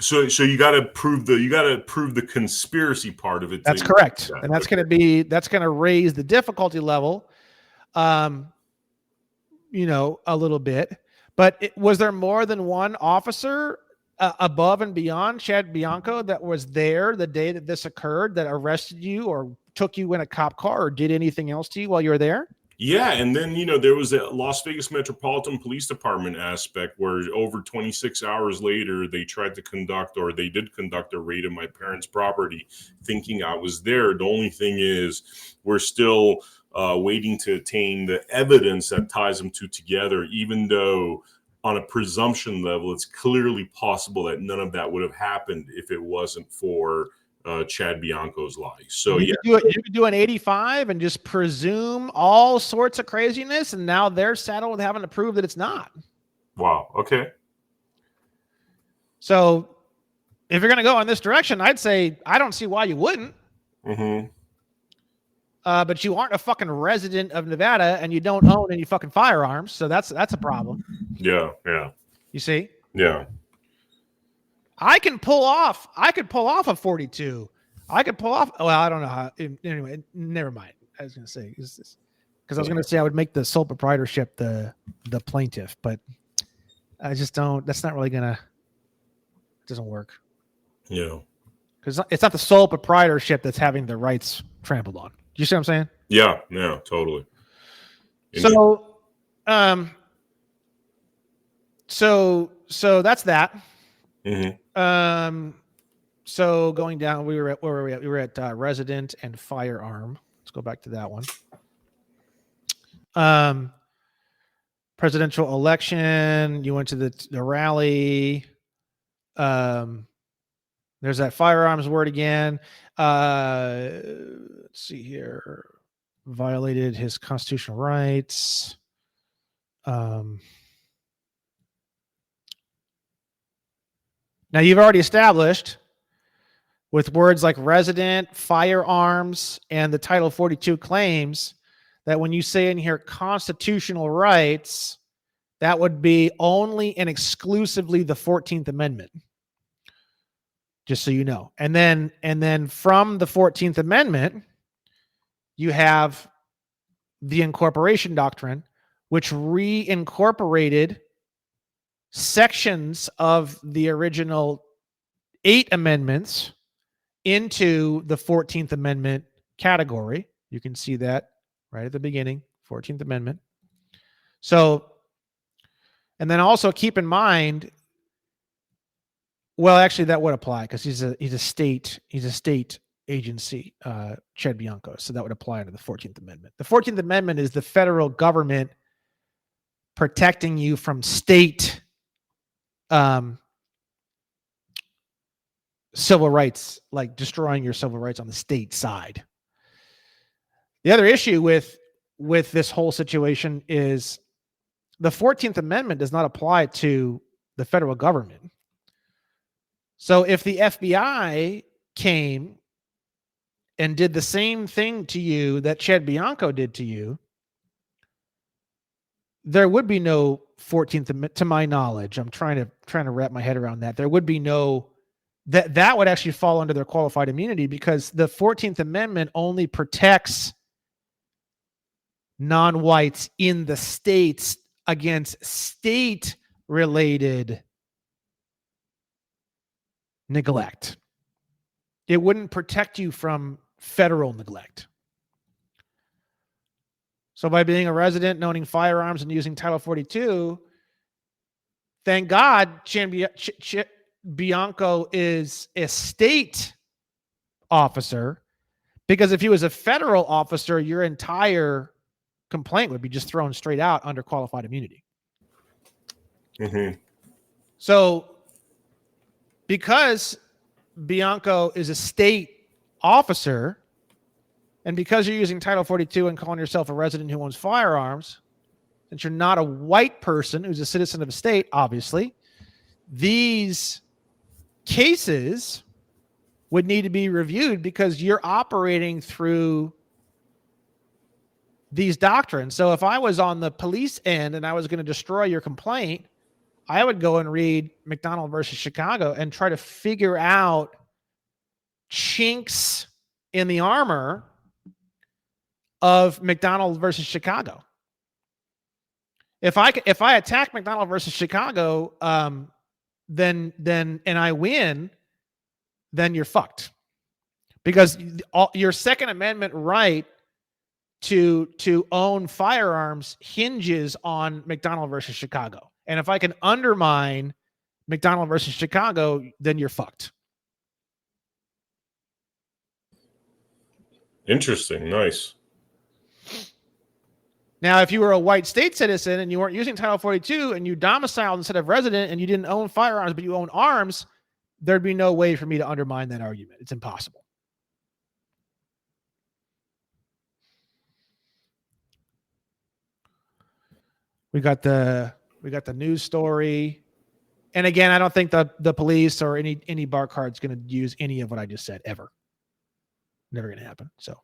So you got to prove the conspiracy part of it.
That's correct, and that's going to raise the difficulty level, a little bit. But was there more than one officer above and beyond Chad Bianco that was there the day that this occurred, that arrested you or took you in a cop car or did anything else to you while you were there?
Yeah, and then, there was a Las Vegas Metropolitan Police Department aspect where over 26 hours later, they did conduct a raid of my parents' property thinking I was there. The only thing is we're still waiting to attain the evidence that ties them two together, even though on a presumption level, it's clearly possible that none of that would have happened if it wasn't for Chad Bianco's lie. So
you could do an 85 and just presume all sorts of craziness, and now they're saddled with having to prove that it's not.
Wow. Okay.
So if you're going to go in this direction, I'd say I don't see why you wouldn't.
Mm-hmm.
But you aren't a fucking resident of Nevada, and you don't own any fucking firearms, so that's a problem.
Yeah.
You see?
Yeah.
I could pull off a 42. I could pull off. Well, I don't know how. Anyway, never mind. I was going to say because I was going to say I would make the sole proprietorship the plaintiff, but I just don't. That's not really gonna. It doesn't work.
Yeah.
Because it's not the sole proprietorship that's having the rights trampled on. You see what I'm saying?
Yeah, totally.
So, so that's that.
Mm-hmm.
So going down, where were we at? We were at resident and firearm. Let's go back to that one. Presidential election. You went to the rally. There's that firearms word again. Let's see here. Violated his constitutional rights. Now you've already established with words like resident, firearms, and the Title 42 claims that when you say in here constitutional rights, that would be only and exclusively the 14th Amendment. Just so you know. And then from the 14th Amendment, you have the incorporation doctrine, which reincorporated sections of the original 8 amendments into the 14th Amendment category. You can see that right at the beginning, 14th Amendment. So, and then also keep in mind, well, actually that would apply because he's a state agency, Chad Bianco. So that would apply under the 14th Amendment. The 14th Amendment is the federal government protecting you from state civil rights, like destroying your civil rights on the state side. The other issue with this whole situation is the 14th Amendment does not apply to the federal government. So if the FBI came and did the same thing to you that Chad Bianco did to you, there would be no 14th Amendment, to my knowledge. I'm trying to wrap my head around that. There would be no that would actually fall under their qualified immunity because the 14th Amendment only protects non-whites in the states against state-related neglect. It wouldn't protect you from federal neglect. So by being a resident and owning firearms and using Title 42, thank God Bianco is a state officer, because if he was a federal officer, your entire complaint would be just thrown straight out under qualified immunity.
Mm-hmm.
So because Bianco is a state officer, and because you're using Title 42 and calling yourself a resident who owns firearms, since you're not a white person who's a citizen of a state, obviously, these cases would need to be reviewed because you're operating through these doctrines. So if I was on the police end and I was going to destroy your complaint, I would go and read McDonald versus Chicago and try to figure out chinks in the armor of McDonald versus Chicago. If I attack McDonald versus Chicago, then and I win, then you're fucked, because your Second Amendment right to own firearms hinges on McDonald versus Chicago. And if I can undermine McDonald versus Chicago, then you're fucked.
Interesting. Nice.
Now, if you were a white state citizen and you weren't using Title 42 and you domiciled instead of resident and you didn't own firearms, but you own arms, there'd be no way for me to undermine that argument. It's impossible. We got the news story. And again, I don't think the police or any bar card's going to use any of what I just said ever. Never going to happen. So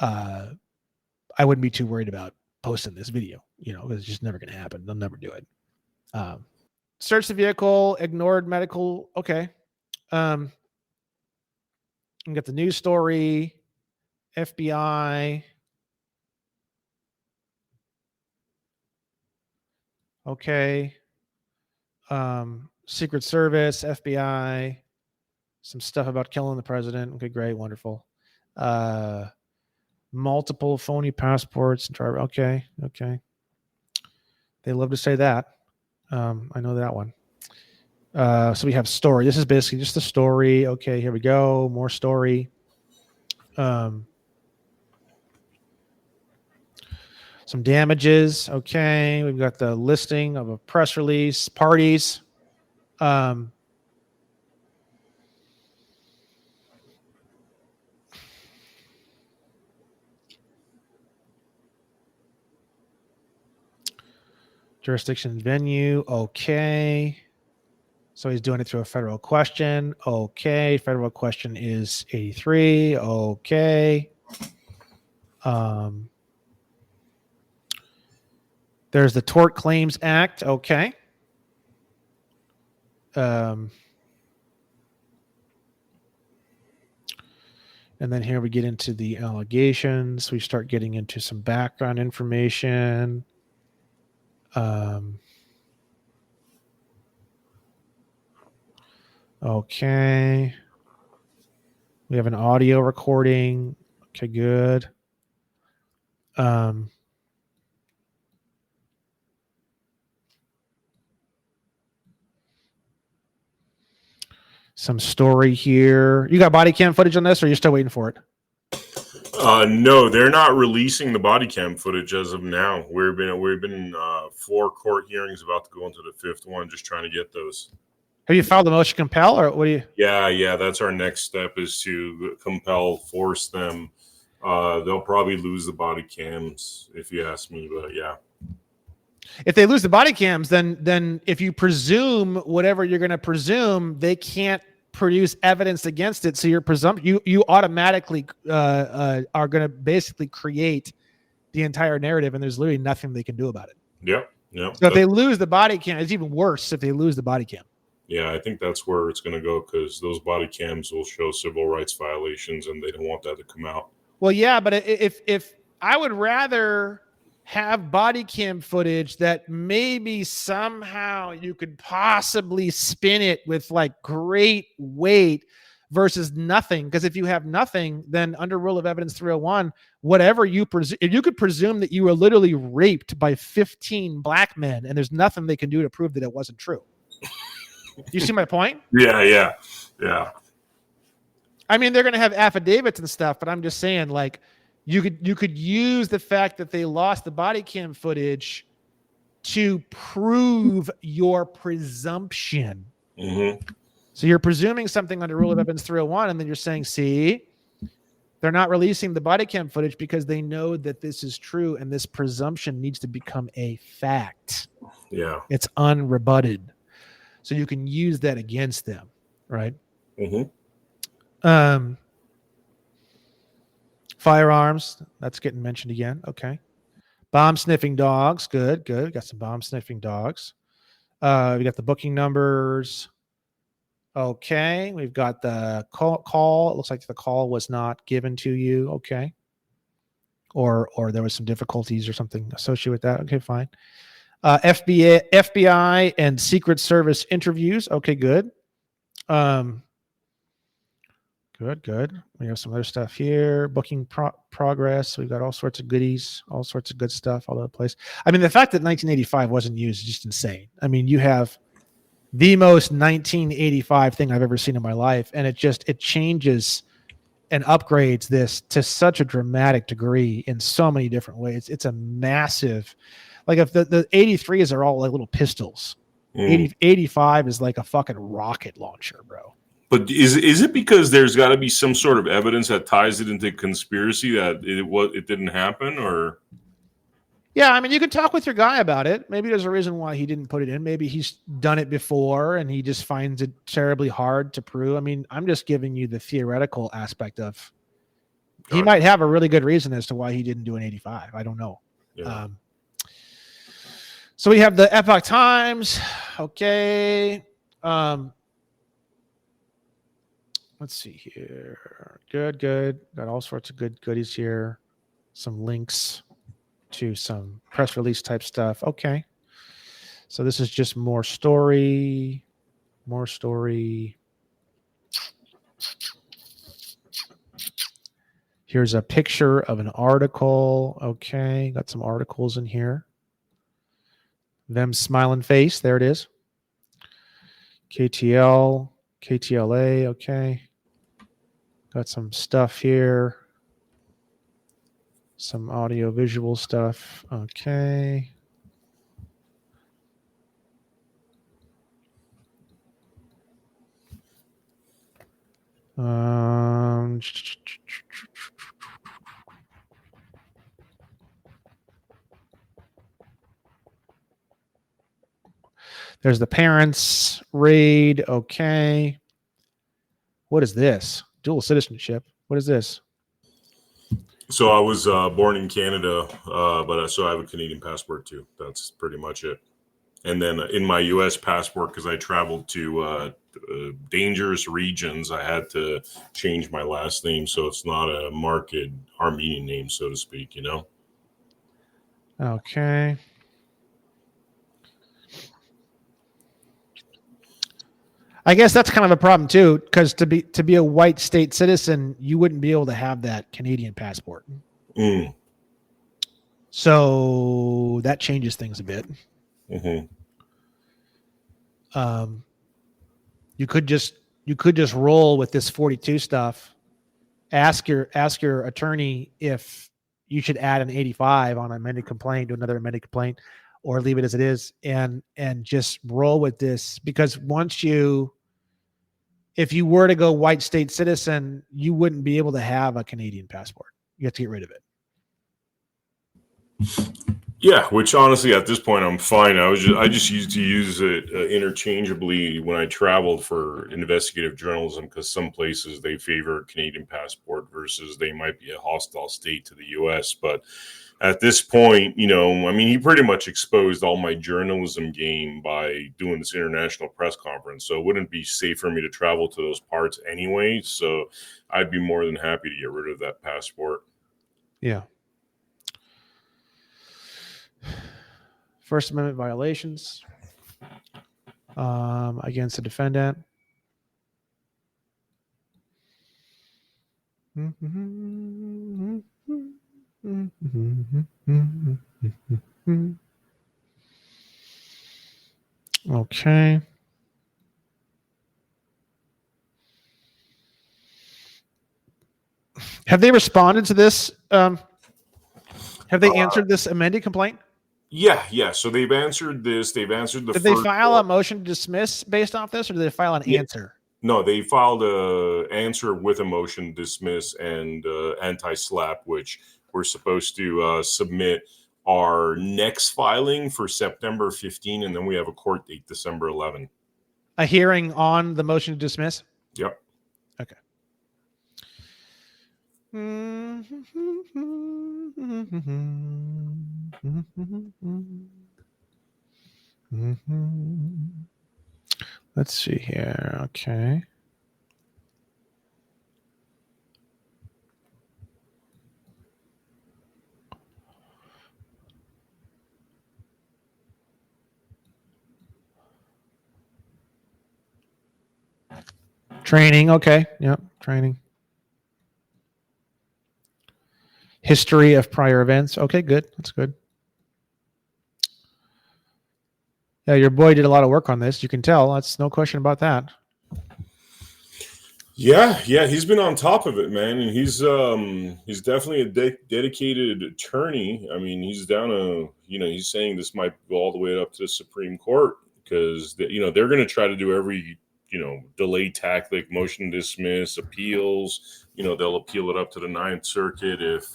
I wouldn't be too worried about posting this video. It's just never going to happen. They'll never do it. Search the vehicle, ignored medical. Okay. You got the news story, FBI. Okay. Secret Service, FBI, some stuff about killing the president. Okay, great, wonderful. Multiple phony passports. Okay. They love to say that. I know that one. So we have story. This is basically just the story. Okay, here we go. More story. Some damages. Okay. We've got the listing of a press release, parties. Jurisdiction venue. Okay. So he's doing it through a federal question. Okay. Federal question is 83. Okay. There's the Tort Claims Act. Okay. And then here we get into the allegations. We start getting into some background information. Okay. We have an audio recording. Okay, good. Some story here. You got body cam footage on this, or are you still waiting for it?
No, they're not releasing the body cam footage as of now. We've been 4 court hearings, about to go into the 5th one, just trying to get those.
Have you filed the motion to compel, or what do you?
Yeah. That's our next step, is to force them. They'll probably lose the body cams, if you ask me, but yeah.
If they lose the body cams, then if you presume whatever you're going to presume, they can't produce evidence against it. So you automatically are going to basically create the entire narrative, and there's literally nothing they can do about it.
Yep.
So if they lose the body cam, it's even worse if they lose the body cam.
Yeah, I think that's where it's going to go, because those body cams will show civil rights violations, and they don't want that to come out.
Well, yeah, but if I would rather have body cam footage that maybe somehow you could possibly spin it with like great weight versus nothing. Because if you have nothing, then under Rule of Evidence 301, whatever you presume, if you could presume that you were literally raped by 15 black men and there's nothing they can do to prove that it wasn't true. You see my point?
Yeah.
I mean, they're going to have affidavits and stuff, but I'm just saying, like, you could use the fact that they lost the body cam footage to prove your presumption.
Mm-hmm.
So you're presuming something under Rule of Evidence 301, and then you're saying, see, they're not releasing the body cam footage because they know that this is true, and this presumption needs to become a fact.
Yeah.
It's unrebutted. So you can use that against them, right?
Mm-hmm.
Firearms, that's getting mentioned again. Okay. Bomb sniffing dogs. Good. Got some bomb sniffing dogs. We got the booking numbers. Okay. We've got the call. It looks like the call was not given to you. Okay. Or there was some difficulties or something associated with that. Okay, fine. FBI and Secret Service interviews. Okay, good. Good. We have some other stuff here. Booking progress. We've got all sorts of goodies, all sorts of good stuff all over the place. I mean, the fact that 1985 wasn't used is just insane. I mean, you have the most 1985 thing I've ever seen in my life, and it changes and upgrades this to such a dramatic degree in so many different ways. It's a massive, like if the 83s are all like little pistols, 85 is like a fucking rocket launcher, bro.
But is it because there's got to be some sort of evidence that ties it into conspiracy that it didn't happen, or?
Yeah, I mean, you can talk with your guy about it. Maybe there's a reason why he didn't put it in. Maybe he's done it before and he just finds it terribly hard to prove. I mean, I'm just giving you the theoretical aspect of. He might have a really good reason as to why he didn't do an 85. I don't know. Yeah. So we have the Epoch Times. Okay. Let's see here. Good. Got all sorts of good goodies here. Some links to some press release type stuff. Okay. So this is just more story. Here's a picture of an article. Okay. Got some articles in here. Them smiling face. There it is. KTLA. Okay. Got some stuff here. Some audio visual stuff. Okay. There's the parents raid. Okay. What is this? Dual citizenship. What is this?
So I was born in Canada, but so I have a Canadian passport too. That's pretty much it. And then in my U.S. passport, because I traveled to dangerous regions, I had to change my last name so it's not a marked Armenian name, so to speak. You know.
Okay. I guess that's kind of a problem too, because to be a white state citizen, you wouldn't be able to have that Canadian passport. So that changes things a bit.
Mm-hmm.
You could just roll with this 42 stuff. Ask your attorney if you should add an 85 on an amended complaint to another amended complaint, or leave it as it is, and just roll with this, because if you were to go white state citizen, you wouldn't be able to have a Canadian passport. You have to get rid of it.
Yeah, which honestly at this point I'm fine. I just used to use it interchangeably when I traveled for investigative journalism, because some places they favor a Canadian passport versus they might be a hostile state to the U.S. But at this point, you know, I mean, he pretty much exposed all my journalism game by doing this international press conference. So it wouldn't be safe for me to travel to those parts anyway. So I'd be more than happy to get rid of that passport.
Yeah. First Amendment violations against the defendant. Okay. Have they responded to this? Have they answered this amended complaint?
Yeah. So they've answered this. They've answered the.
Did they file a motion to dismiss based off this, or did they file an answer?
No, they filed a answer with a motion to dismiss and anti-SLAPP, which we're supposed to submit our next filing for September 15, and then we have a court date December 11.
A hearing on the motion to dismiss?
Yep.
Okay. Let's see here. Okay. Training. Okay. Yep. Training. History of prior events. Okay, good. That's good. Yeah, your boy did a lot of work on this. You can tell. That's no question about that.
Yeah, he's been on top of it, man, and he's definitely a dedicated attorney. I mean, he's down a he's saying this might go all the way up to the Supreme Court because they're going to try to do every delay tactic, motion to dismiss, appeals. They'll appeal it up to the Ninth Circuit if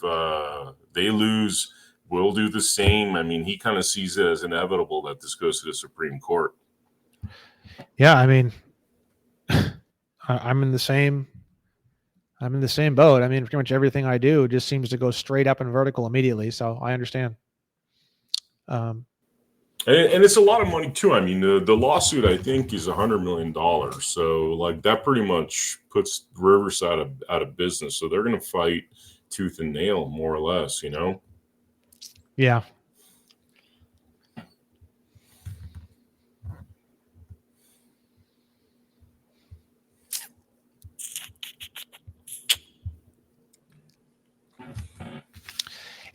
they lose. We'll do the same. I mean, he kind of sees it as inevitable that this goes to the Supreme Court.
Yeah, I mean, I'm in the same boat. I mean, pretty much everything I do just seems to go straight up and vertical immediately. So I understand.
And it's a lot of money too. I mean, the lawsuit I think is $100 million. So like that pretty much puts Riverside out of business. So they're going to fight tooth and nail, more or less.
Yeah.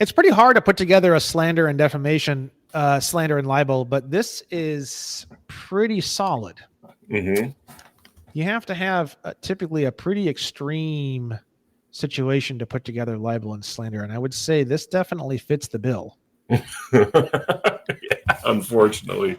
It's pretty hard to put together a slander and defamation, slander and libel, but this is pretty solid.
Mm-hmm.
You have to have typically a pretty extreme situation to put together libel and slander, and I would say this definitely fits the bill.
Yeah, unfortunately.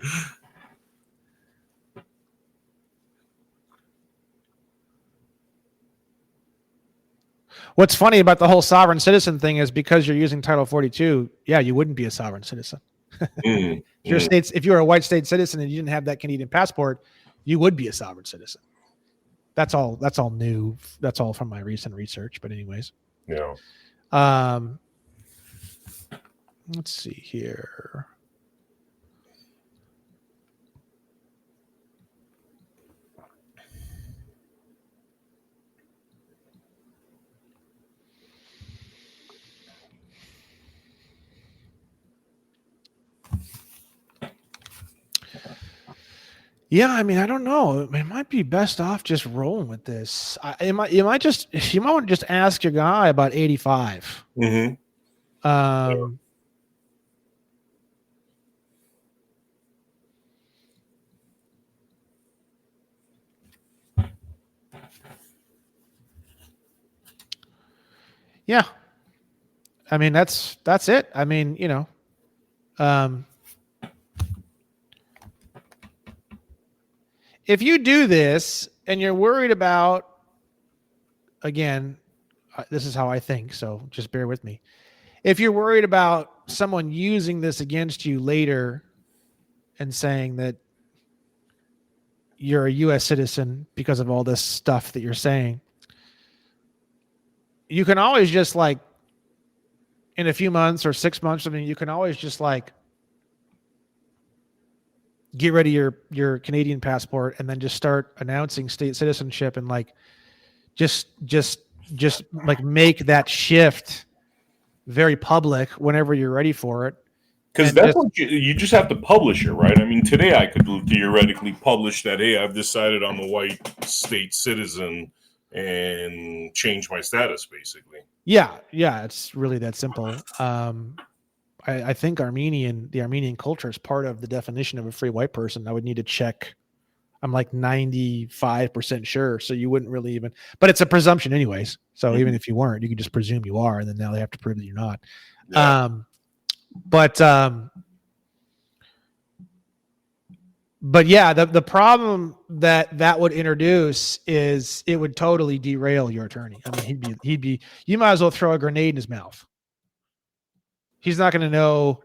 What's funny about the whole sovereign citizen thing is because you're using Title 42, yeah, you wouldn't be a sovereign citizen. If you're a white state citizen and you didn't have that Canadian passport, you would be a sovereign citizen. That's all new. That's all from my recent research. But anyways.
Yeah.
Let's see here. Yeah, I mean, I don't know. It might be best off just rolling with this. You might want to just ask your guy about 85.
Mm-hmm.
Yeah. I mean, that's it. I mean, if you do this and you're worried about, again, this is how I think, so just bear with me. If you're worried about someone using this against you later and saying that you're a U.S. citizen because of all this stuff that you're saying, you can always just like, in a few months or 6 months, I mean, you can always just like get rid of your Canadian passport and then just start announcing state citizenship and like just like make that shift very public whenever you're ready for it.
Because that's what you just have to publish it, right? I mean, today I could theoretically publish that, hey, I've decided I'm a white state citizen and change my status, basically.
Yeah, it's really that simple. I think the Armenian culture is part of the definition of a free white person. I would need to check. I'm like 95% sure. So you wouldn't really even, but it's a presumption anyways. So even if you weren't, you could just presume you are. And then now they have to prove that you're not. Yeah. But yeah, the problem that would introduce is it would totally derail your attorney. I mean, he'd be, you might as well throw a grenade in his mouth. He's not going to know.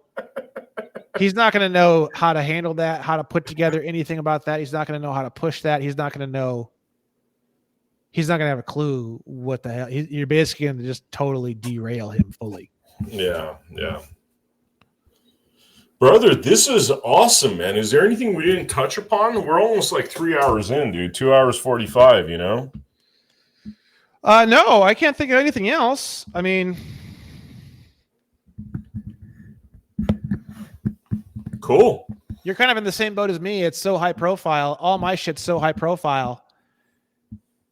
He's not going to know how to handle that, how to put together anything about that. He's not going to know how to push that. He's not going to know. He's not going to have a clue what the hell. You're basically going to just totally derail him fully.
Yeah. Brother, this is awesome, man. Is there anything we didn't touch upon? We're almost like 3 hours in, dude. 2 hours 45, No,
I can't think of anything else. I mean,
cool.
You're kind of in the same boat as me. It's so high profile. All my shit's so high profile.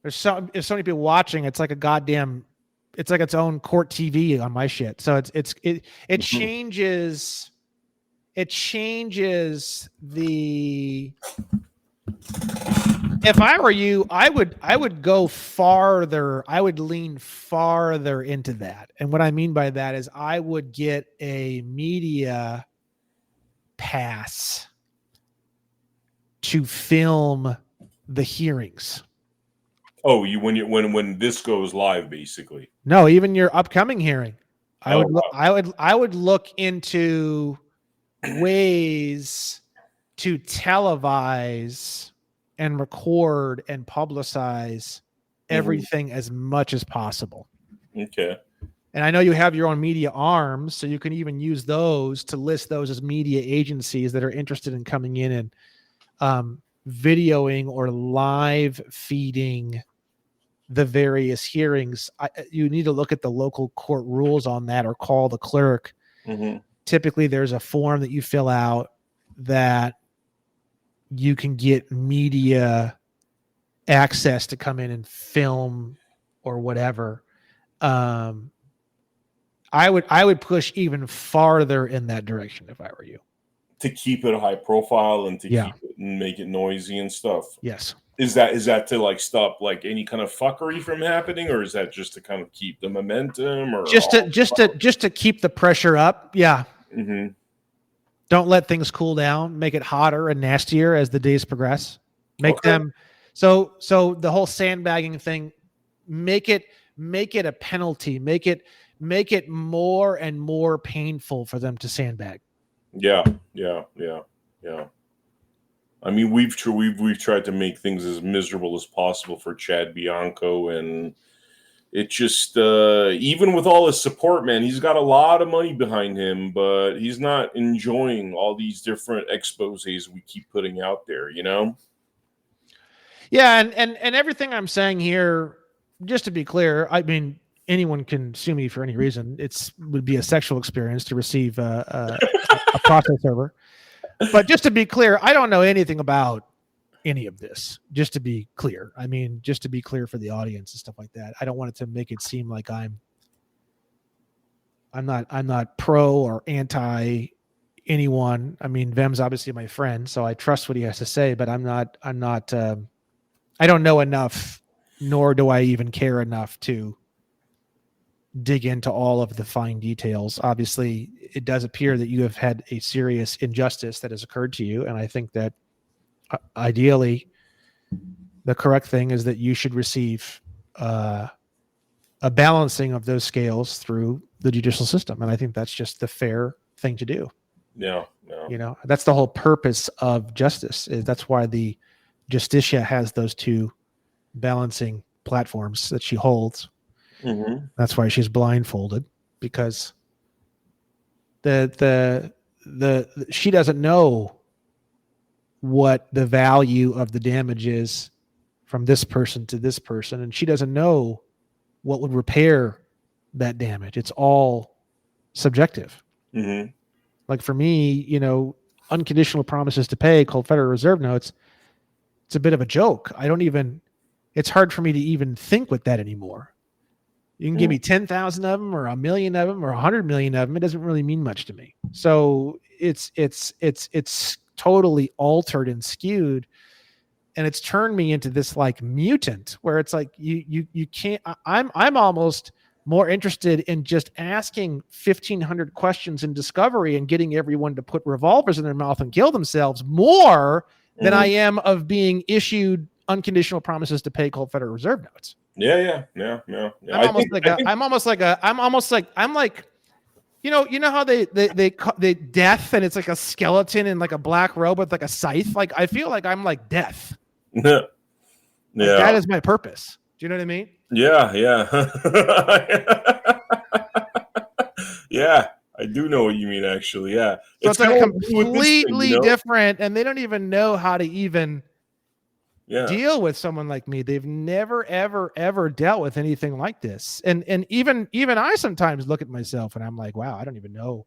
There's so many people watching. It's like a goddamn. It's like its own court TV on my shit. So it changes. It changes the If I were you, I would go farther. I would lean farther into that. And what I mean by that is I would get a media pass to film the hearings.
Oh, when this goes live, basically.
No, even your upcoming hearing. I would look into ways to televise and record and publicize everything as much as possible.
Okay.
And I know you have your own media arms, so you can even use those to list those as media agencies that are interested in coming in and videoing or live feeding the various hearings. You need to look at the local court rules on that or call the clerk. Typically, there's a form that you fill out that you can get media access to come in and film or whatever. I would push even farther in that direction if I were you.
To keep it high profile and to keep it and make it noisy and stuff.
Yes.
Is that to like stop like any kind of fuckery from happening, or is that just to kind of keep the momentum, or
just to keep the pressure up? Yeah. Don't let things cool down. Make it hotter and nastier as the days progress. Make them so the whole sandbagging thing. Make it a penalty. Make it more and more painful for them to sandbag.
Yeah. I mean, we've tried to make things as miserable as possible for Chad Bianco, and it just even with all his support, man, he's got a lot of money behind him, but he's not enjoying all these different exposés we keep putting out there, you know?
Yeah, and everything I'm saying here, just to be clear, I mean, anyone can sue me for any reason. Would be a sexual experience to receive a process server. But just to be clear, I don't know anything about any of this. Just to be clear, I mean, just to be clear for the audience and stuff like that. I don't want it to make it seem like I'm not pro or anti anyone. I mean, Vem's obviously my friend, so I trust what he has to say. But I'm not. I don't know enough, nor do I even care enough to dig into all of the fine details. Obviously, it does appear that you have had a serious injustice that has occurred to you. And I think that ideally the correct thing is that you should receive a balancing of those scales through the judicial system. And I think that's just the fair thing to do.
Yeah.
You know, that's the whole purpose of justice. That's why the Justicia has those two balancing platforms that she holds. That's why she's blindfolded, because the she doesn't know what the value of the damage is from this person to this person, and she doesn't know what would repair that damage. It's all subjective. Like for me, you know, unconditional promises to pay called Federal Reserve notes, it's a bit of a joke. It's hard for me to even think with that anymore. You can give me 10,000 of them or 1 million of them or 100 million of them. It doesn't really mean much to me. So it's totally altered and skewed. And it's turned me into this like mutant where it's like, you can't, I'm almost more interested in just asking 1,500 questions in Discovery and getting everyone to put revolvers in their mouth and kill themselves more than I am of being issued unconditional promises to pay called Federal Reserve notes.
Yeah.
I'm like, you know how they death and it's like a skeleton in like a black robe with like a scythe. Like I feel like I'm like death.
Yeah.
Like, that is my purpose. Do you know what I mean?
Yeah. Yeah. I do know what you mean, actually. Yeah.
So it's like completely different, and they don't even know how to even deal with someone like me. They've never, ever dealt with anything like this. And even I sometimes look at myself and I'm like, wow, I don't even know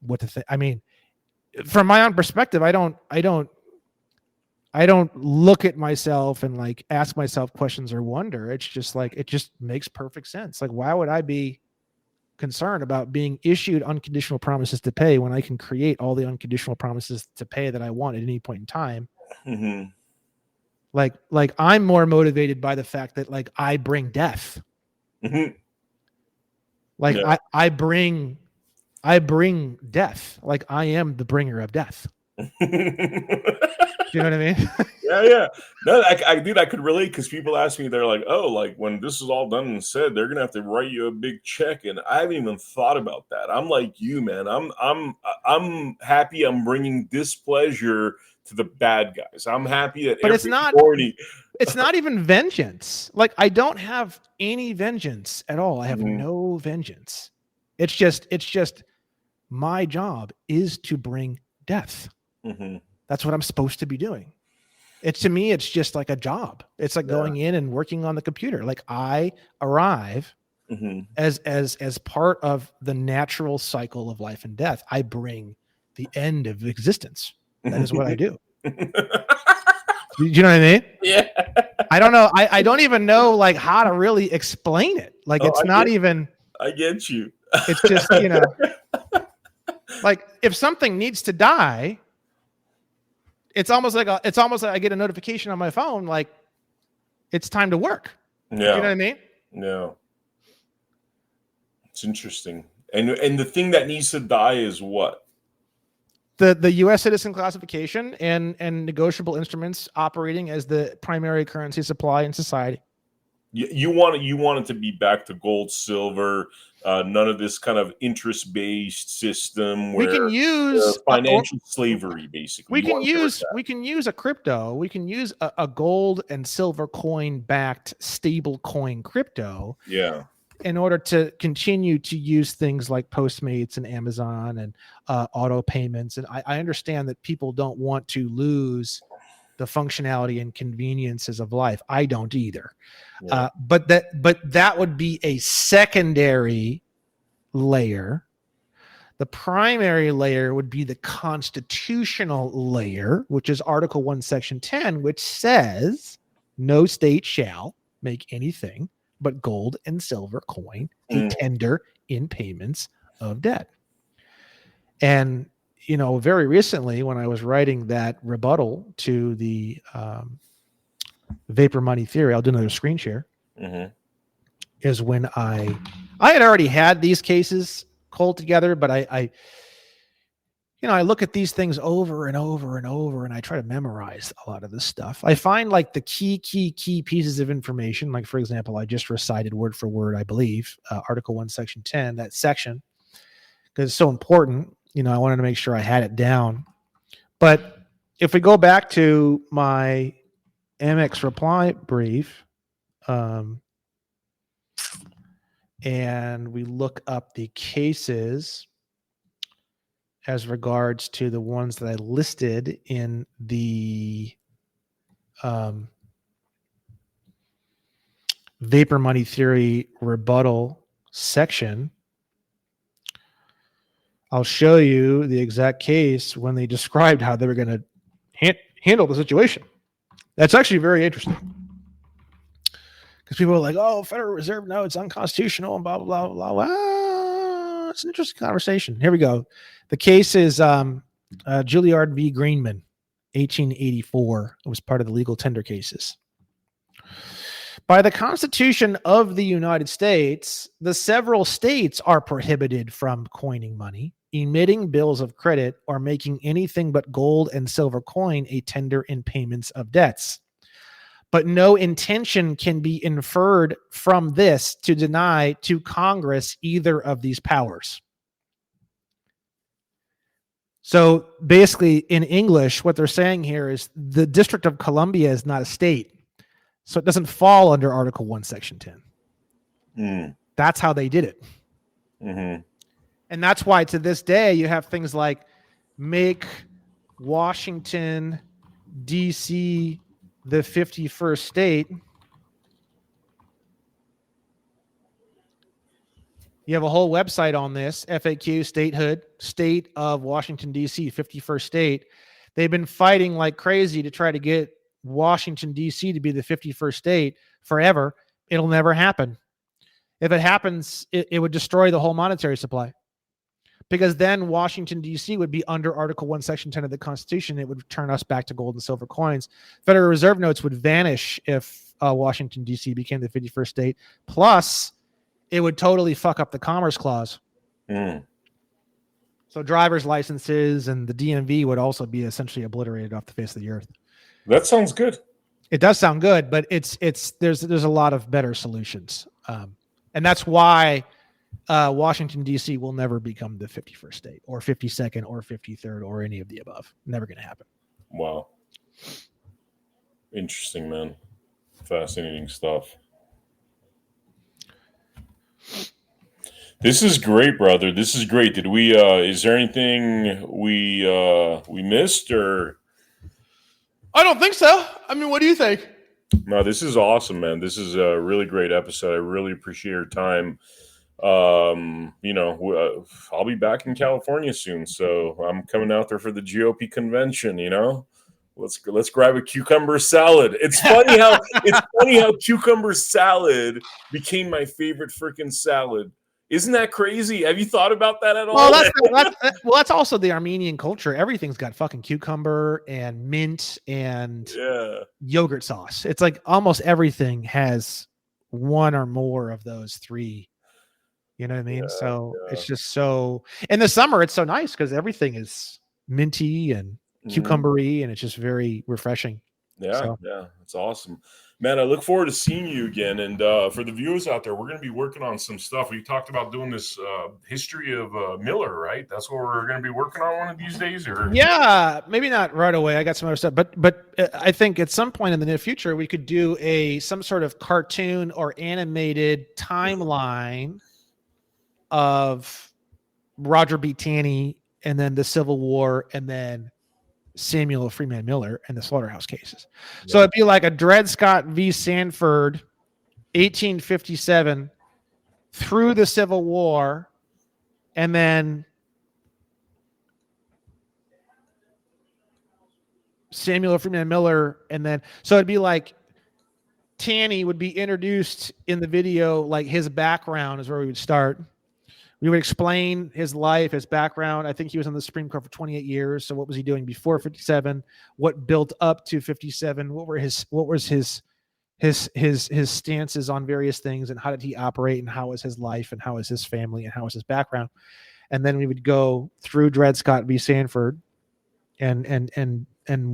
what to think. I mean, from my own perspective, I don't look at myself and like ask myself questions or wonder. It's just like, it just makes perfect sense. Like, why would I be concerned about being issued unconditional promises to pay when I can create all the unconditional promises to pay that I want at any point in time? Like I'm more motivated by the fact that like I bring death.
Mhm.
Like
Yeah.
I bring death. Like I am the bringer of death. Do you know what I mean?
Yeah. No, dude, I could relate because people ask me, they're like, "Oh, like when this is all done and said, they're gonna have to write you a big check," and I haven't even thought about that. I'm like you, man. I'm happy. I'm bringing displeasure to the bad guys. I'm happy that
But
every morning.
it's not even vengeance. Like I don't have any vengeance at all. I have
Mhm.
no vengeance. It's just my job is to bring death.
Mhm.
That's what I'm supposed to be doing. It's to me, it's just like a job. It's like going in and working on the computer. Like I arrive
Mhm.
as part of the natural cycle of life and death. I bring the end of existence. That is what I do. Do you know what I mean?
Yeah.
I don't know. I don't even know like how to really explain it. Like
Oh,
it's not even.
I get you.
It's just like if something needs to die, it's almost like I get a notification on my phone like it's time to work.
Yeah.
Do you know what I mean?
No. It's interesting. And the thing that needs to die is what?
The U.S. citizen classification and negotiable instruments operating as the primary currency supply in society.
You want it to be back to gold, silver, none of this kind of interest-based system where
We can use
financial slavery, basically.
we can use a crypto. We can use a gold and silver coin backed stable coin crypto.
Yeah.
In order to continue to use things like Postmates and Amazon and auto payments. And I understand that people don't want to lose the functionality and conveniences of life. I don't either.
Yeah.
But that would be a secondary layer. The primary layer would be the constitutional layer, which is Article 1, Section 10, which says no state shall make anything but gold and silver coin a tender in payments of debt. And, very recently when I was writing that rebuttal to the vapor money theory, I'll do another screen share, is when I had already had these cases culled together, but I look at these things over and over and over, and I try to memorize a lot of this stuff. I find like the key pieces of information. Like, for example, I just recited word for word, I believe, Article 1, Section 10, that section, because it's so important. I wanted to make sure I had it down. But if we go back to my MX reply brief, and we look up the cases as regards to the ones that I listed in the vapor money theory rebuttal section, I'll show you the exact case when they described how they were going to handle the situation. That's actually very interesting. Because people are like, oh, Federal Reserve, no, it's unconstitutional and blah, blah, blah, blah. Well, it's an interesting conversation. Here we go. The case is Juilliard v. Greenman, 1884. It was part of the legal tender cases. By the Constitution of the United States, the several states are prohibited from coining money, emitting bills of credit, or making anything but gold and silver coin a tender in payments of debts. But no intention can be inferred from this to deny to Congress either of these powers. So basically, in English, what they're saying here is the District of Columbia is not a state. So it doesn't fall under Article 1, Section 10. That's how they did it. And that's why to this day, you have things like make Washington, D.C. the 51st state. You have a whole website on this, FAQ, statehood, state of Washington, D.C., 51st state. They've been fighting like crazy to try to get Washington, D.C. to be the 51st state forever. It'll never happen. If it happens, it would destroy the whole monetary supply. because then Washington, D.C. would be under Article 1, Section 10 of the Constitution. It would turn us back to gold and silver coins. Federal Reserve notes would vanish if Washington, D.C. became the 51st state. Plus, it would totally fuck up the Commerce Clause. So driver's licenses and the DMV would also be essentially obliterated off the face of the earth.
That sounds good.
It does sound good, but there's a lot of better solutions. And that's why Washington, D.C. will never become the 51st state or 52nd or 53rd or any of the above. Never going to happen.
Wow. Interesting, man. Fascinating stuff. This is great, brother. This is great. Did we is there anything we missed, or?
I don't think so. I mean, what do you think?
No, this is awesome, man. This is a really great episode. I really appreciate your time. I'll be back in California soon, so I'm coming out there for the GOP convention. Let's grab a cucumber salad. It's funny how cucumber salad became my favorite freaking salad. Isn't that crazy? Have you thought about that at all?
Well, that's also the Armenian culture. Everything's got fucking cucumber and mint and yogurt sauce. It's like almost everything has one or more of those three. You know what I mean? It's just so. In the summer, it's so nice because everything is minty and cucumbery, and it's just very refreshing.
Yeah, it's awesome. Man, I look forward to seeing you again. And for the viewers out there, we're going to be working on some stuff. We talked about doing this history of Miller, right? That's what we're going to be working on one of these days, or
maybe not right away. I got some other stuff, but I think at some point in the near future we could do some sort of cartoon or animated timeline of Roger B. Taney, and then the Civil War, and then Samuel Freeman Miller and the slaughterhouse cases. So it'd be like a Dred Scott v. Sanford, 1857 through the Civil War, and then Samuel Freeman Miller, and then so it'd be like Taney would be introduced in the video, like his background is where we would start. We would explain his life, his background. I think he was on the Supreme Court for 28 years. So what was he doing before 57? What built up to 57? What was his stances on various things, and how did he operate, and how was his life, and how was his family, and how was his background? And then we would go through Dred Scott v. Sanford and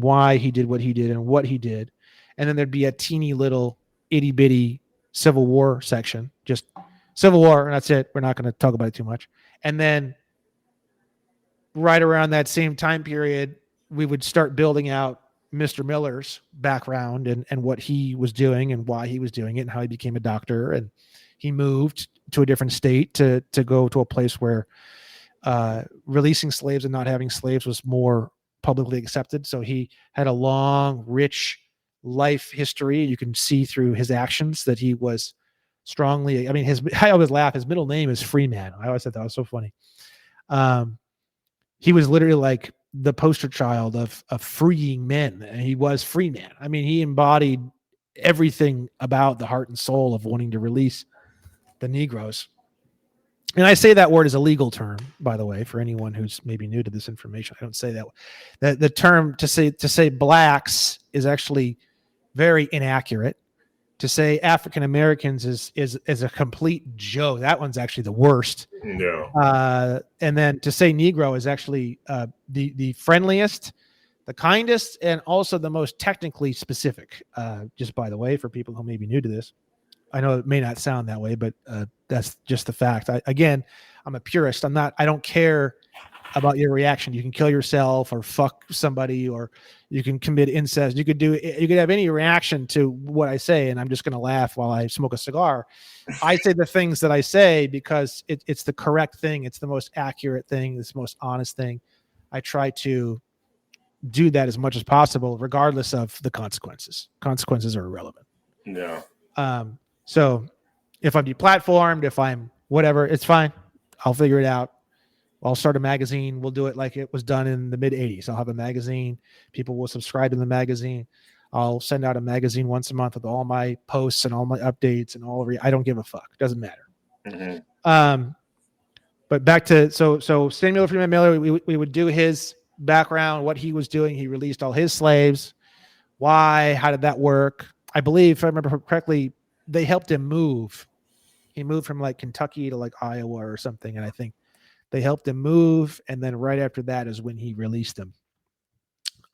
why he did what he did and what he did. And then there'd be a teeny little itty bitty Civil War section, just Civil War, and that's it. We're not going to talk about it too much. And then right around that same time period, we would start building out Mr. Miller's background and what he was doing and why he was doing it and how he became a doctor. And he moved to a different state to go to a place where releasing slaves and not having slaves was more publicly accepted. So he had a long, rich life history. You can see through his actions that he was strongly, I always laugh. His middle name is Freeman. I always thought that was so funny. He was literally like the poster child of freeing men. And he was Freeman. I mean, he embodied everything about the heart and soul of wanting to release the Negroes. And I say that word as a legal term, by the way, for anyone who's maybe new to this information. I don't say that. The term to say blacks is actually very inaccurate. To say African Americans is a complete joke. That one's actually the worst.
No.
And then to say Negro is actually the friendliest, the kindest, and also the most technically specific. Just by the way, for people who may be new to this, I know it may not sound that way, but that's just the fact. I'm a purist. I don't care about your reaction. You can kill yourself or fuck somebody, or you can commit incest. You could have any reaction to what I say, and I'm just going to laugh while I smoke a cigar. I say the things that I say because it's the correct thing. It's the most accurate thing. It's the most honest thing. I try to do that as much as possible, regardless of the consequences. Consequences are irrelevant.
Yeah.
So if I'm deplatformed, if I'm whatever, it's fine. I'll figure it out. I'll start a magazine. We'll do it like it was done in the mid 80s. I'll have a magazine. People will subscribe to the magazine. I'll send out a magazine once a month with all my posts and all my updates and I don't give a fuck. It doesn't matter.
Mm-hmm.
But back to so Samuel Freeman Miller, we would do his background, what he was doing. He released all his slaves. Why? How did that work? I believe, if I remember correctly, they helped him move. He moved from like Kentucky to like Iowa or something, and I think they helped him move. And then right after that is when he released them.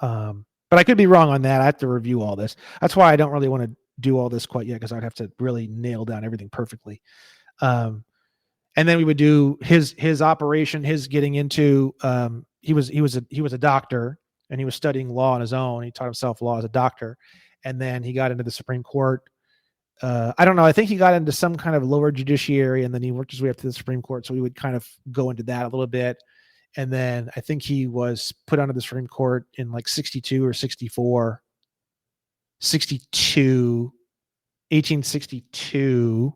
But I could be wrong on that. I have to review all this. That's why I don't really want to do all this quite yet, because I'd have to really nail down everything perfectly. And then we would do his operation, his getting into. He was a doctor, and he was studying law on his own. He taught himself law as a doctor, and then he got into the Supreme Court. I don't know. I think he got into some kind of lower judiciary, and then he worked his way up to the Supreme Court. So we would kind of go into that a little bit. And then I think he was put onto the Supreme Court in like 62 or 64, 1862.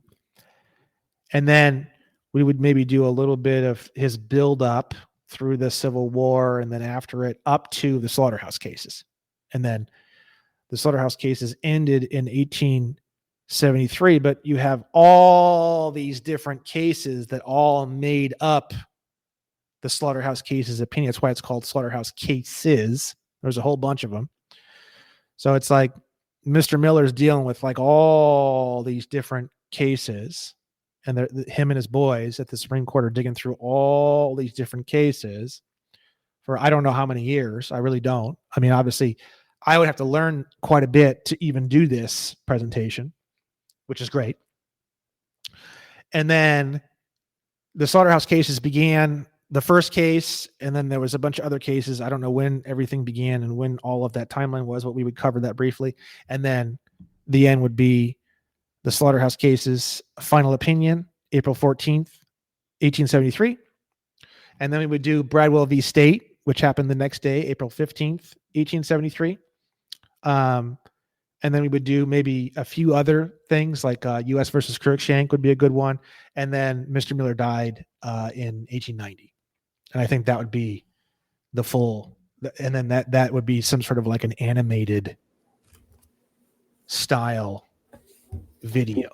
And then we would maybe do a little bit of his build up through the Civil War, and then after it up to the slaughterhouse cases. And then the slaughterhouse cases ended in 1873, but you have all these different cases that all made up the slaughterhouse cases opinion. That's why it's called slaughterhouse cases. There's a whole bunch of them. So it's like Mr. Miller's dealing with like all these different cases, and him and his boys at the Supreme Court are digging through all these different cases for I don't know how many years. I really don't. I mean, obviously, I would have to learn quite a bit to even do this presentation, which is great. And then the slaughterhouse cases began. The first case, and then there was a bunch of other cases. I don't know when everything began and when all of that timeline was, but we would cover that briefly. And then the end would be the slaughterhouse cases final opinion, April 14th, 1873. And then we would do Bradwell v. State, which happened the next day, April 15th, 1873. And then we would do maybe a few other things like U.S. versus Cruikshank would be a good one. And then Mr. Miller died in 1890. And I think that would be the full, and then that would be some sort of like an animated style video.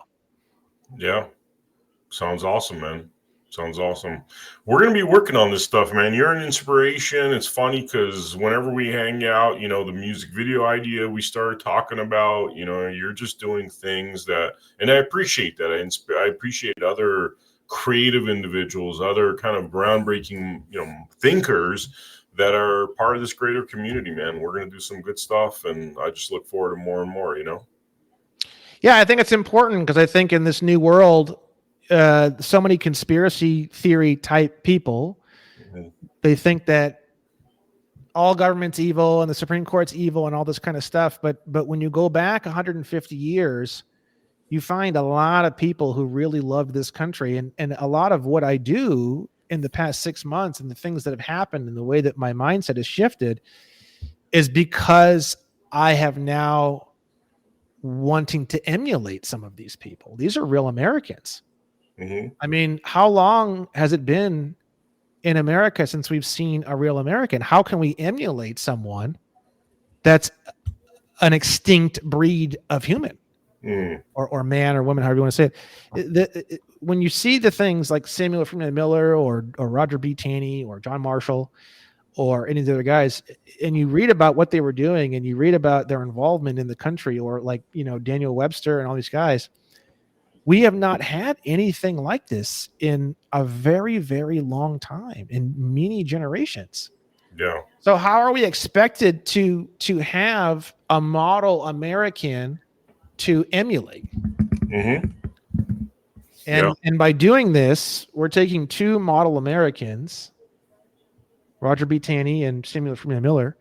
Yeah. Sounds awesome, man. Sounds awesome. We're going to be working on this stuff, man. You're an inspiration. It's funny because whenever we hang out, the music video idea we started talking about, you're just doing things that, and I appreciate that. I appreciate other creative individuals, other kind of groundbreaking, thinkers that are part of this greater community, man. We're going to do some good stuff, and I just look forward to more and more,
Yeah, I think it's important because I think in this new world, so many conspiracy theory type people, they think that all government's evil and the Supreme Court's evil and all this kind of stuff. But when you go back 150 years, you find a lot of people who really love this country. And a lot of what I do in the past 6 months and the things that have happened and the way that my mindset has shifted is because I have now wanting to emulate some of these people. These are real Americans. Mm-hmm. I mean, how long has it been in America since we've seen a real American? How can we emulate someone that's an extinct breed of human? Or man or woman, however you want to say it. When you see the things like Samuel Freeman Miller or Roger B. Taney or John Marshall or any of the other guys, and you read about what they were doing and you read about their involvement in the country, or like, Daniel Webster and all these guys, we have not had anything like this in a very, very long time, in many generations.
Yeah. So
how are we expected to have a model American to emulate?
Mm-hmm.
And by doing this, we're taking two model Americans, Roger B. Taney and Samuel Freeman Miller,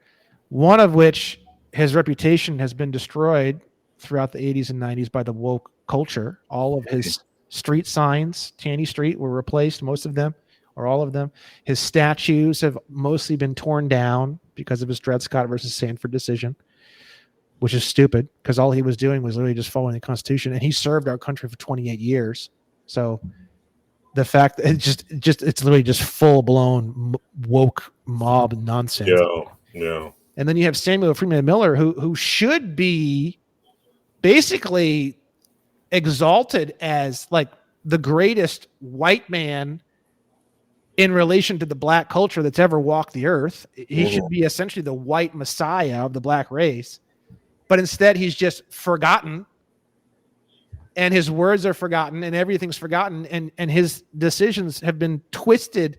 one of which his reputation has been destroyed throughout the 80s and 90s by the woke culture. All of his street signs, Taney Street, were replaced, most of them or all of them. His statues have mostly been torn down because of his Dred Scott versus Sanford decision, which is stupid because all he was doing was literally just following the Constitution, and he served our country for 28 years. So the fact that it's literally just full blown woke mob nonsense.
Yeah.
And then you have Samuel Freeman Miller, who should be basically exalted as like the greatest white man in relation to the black culture that's ever walked the earth. He should be essentially the white messiah of the black race. But instead, he's just forgotten. And his words are forgotten and everything's forgotten. And his decisions have been twisted.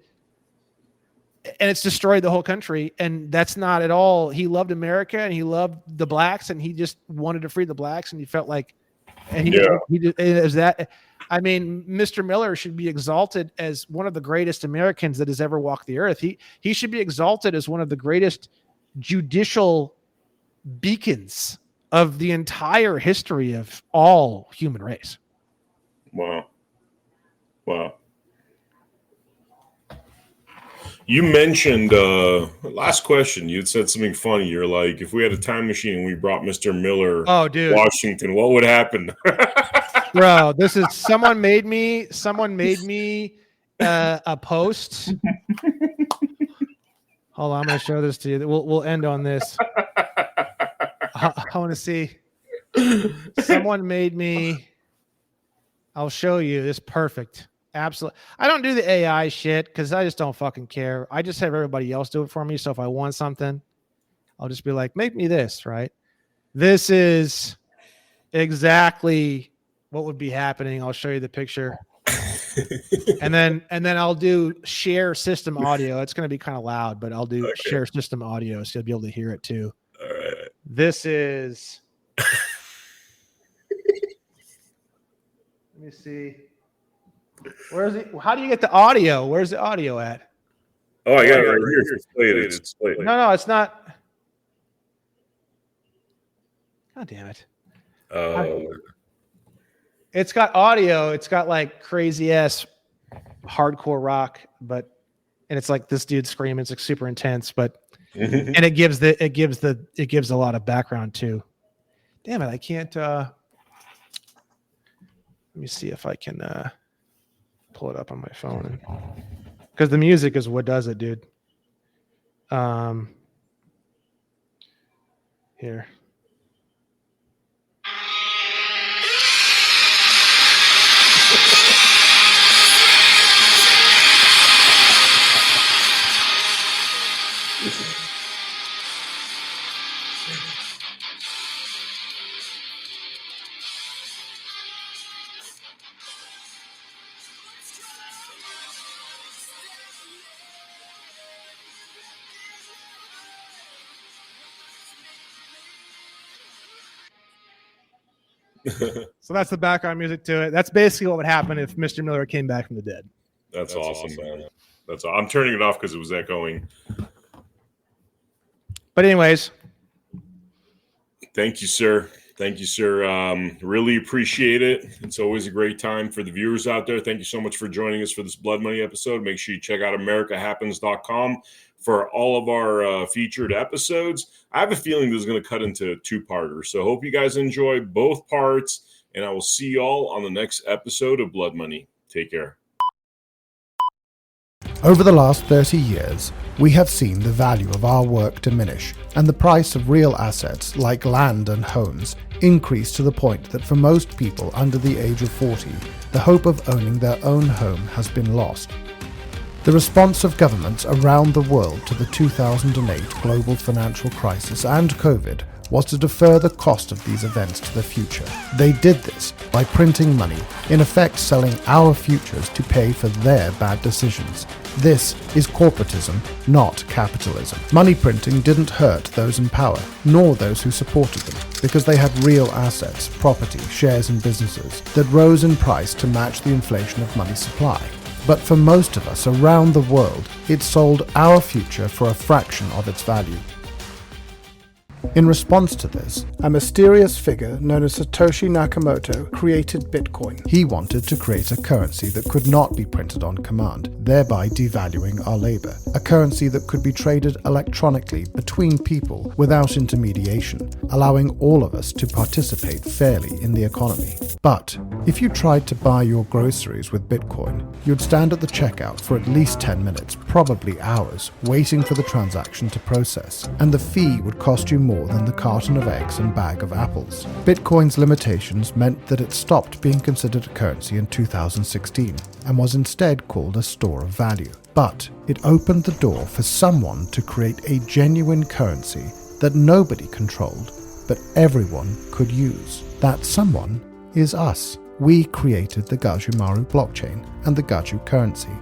And it's destroyed the whole country. And that's not at all. He loved America and he loved the blacks and he just wanted to free the blacks. And he felt like, and he is that. I mean, Mr. Miller should be exalted as one of the greatest Americans that has ever walked the earth. He should be exalted as one of the greatest judicial beacons of the entire history of all human race.
Wow. You mentioned, last question, you had said something funny. You're like, if we had a time machine and we brought Mr. Miller to Washington, what would happen?
Bro, this is someone made me a post. Hold on, I'm going to show this to you. We'll end on this. I want to see. Someone made me. I'll show you. This perfect. Absolutely. I don't do the AI shit because I just don't fucking care. I just have everybody else do it for me. So if I want something, I'll just be like, make me this, right? This is exactly what would be happening. I'll show you the picture. and then I'll do share system audio. It's going to be kind of loud, but I'll do share system audio so you'll be able to hear it too.
All right.
This is. Let me see. Where's it? How do you get the audio? Where's the audio at?
Oh, I got it right here. It's played.
No, it's not. God damn it. It's got audio. It's got like crazy ass hardcore rock, and it's like this dude screaming. It's like super intense, but and it gives a lot of background too. Damn it, I can't. Let me see if I can pull it up on my phone, because the music is what does it, dude. Here. So that's the background music to it. That's basically what would happen if Mr. Miller came back from the dead.
That's awesome, man. I'm turning it off because it was echoing.
But anyways.
Thank you, sir. Really appreciate it. It's always a great time for the viewers out there. Thank you so much for joining us for this Blood Money episode. Make sure you check out AmericaHappens.com for all of our featured episodes. I have a feeling this is going to cut into a two-parter. So hope you guys enjoy both parts, and I will see you all on the next episode of Blood Money. Take care.
Over the last 30 years, we have seen the value of our work diminish and the price of real assets like land and homes increase to the point that for most people under the age of 40, the hope of owning their own home has been lost. The response of governments around the world to the 2008 global financial crisis and COVID was to defer the cost of these events to the future. They did this by printing money, in effect selling our futures to pay for their bad decisions. This is corporatism, not capitalism. Money printing didn't hurt those in power, nor those who supported them, because they had real assets, property, shares in businesses that rose in price to match the inflation of money supply. But for most of us around the world, it sold our future for a fraction of its value. In response to this, a mysterious figure known as Satoshi Nakamoto created Bitcoin. He wanted to create a currency that could not be printed on command, thereby devaluing our labor. A currency that could be traded electronically between people without intermediation, allowing all of us to participate fairly in the economy. But if you tried to buy your groceries with Bitcoin, you'd stand at the checkout for at least 10 minutes, probably hours, waiting for the transaction to process, and the fee would cost you more more than the carton of eggs and bag of apples. Bitcoin's limitations meant that it stopped being considered a currency in 2016 and was instead called a store of value. But it opened the door for someone to create a genuine currency that nobody controlled, but everyone could use. That someone is us. We created the Gajumaru blockchain and the Gaju currency.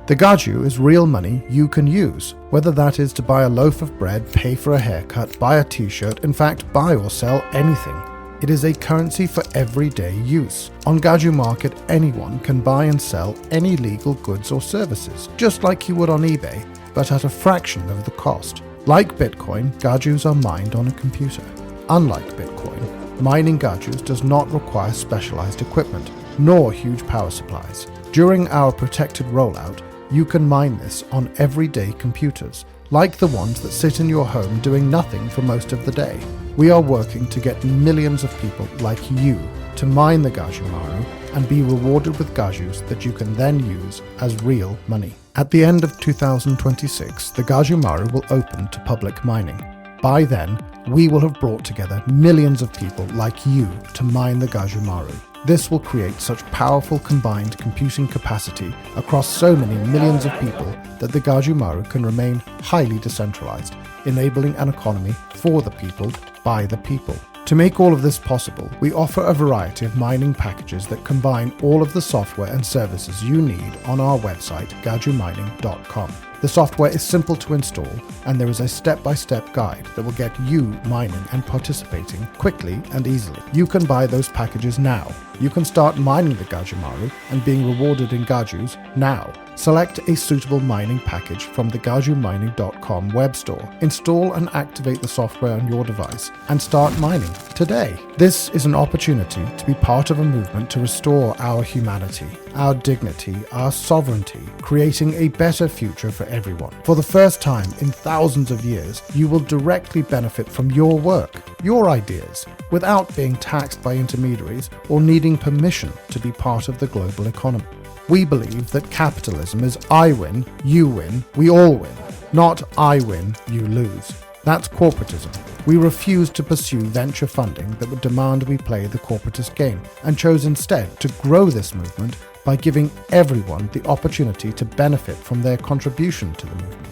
The Gaju is real money you can use, whether that is to buy a loaf of bread, pay for a haircut, buy a t-shirt, in fact buy or sell anything. It is a currency for everyday use. On Gaju Market, anyone can buy and sell any legal goods or services, just like you would on eBay, but at a fraction of the cost. Like Bitcoin, Gajus are mined on a computer. Unlike Bitcoin, mining Gajus does not require specialized equipment, nor huge power supplies. During our protected rollout, you can mine this on everyday computers, like the ones that sit in your home doing nothing for most of the day. We are working to get millions of people like you to mine the Gajumaru and be rewarded with Gajus that you can then use as real money. At the end of 2026, the Gajumaru will open to public mining. By then, we will have brought together millions of people like you to mine the Gajumaru. This will create such powerful combined computing capacity across so many millions of people that the Gajumaru can remain highly decentralized, enabling an economy for the people, by the people. To make all of this possible, we offer a variety of mining packages that combine all of the software and services you need on our website, gajumining.com. The software is simple to install, and there is a step-by-step guide that will get you mining and participating quickly and easily. You can buy those packages now. You can start mining the Gajumaru and being rewarded in Gajus now. Select a suitable mining package from the gajumining.com web store. Install and activate the software on your device and start mining today. This is an opportunity to be part of a movement to restore our humanity, our dignity, our sovereignty, creating a better future for everyone. For the first time in thousands of years, you will directly benefit from your work, your ideas, without being taxed by intermediaries or needing permission to be part of the global economy. We believe that capitalism is I win, you win, we all win, not I win, you lose. That's corporatism. We refuse to pursue venture funding that would demand we play the corporatist game, and chose instead to grow this movement by giving everyone the opportunity to benefit from their contribution to the movement.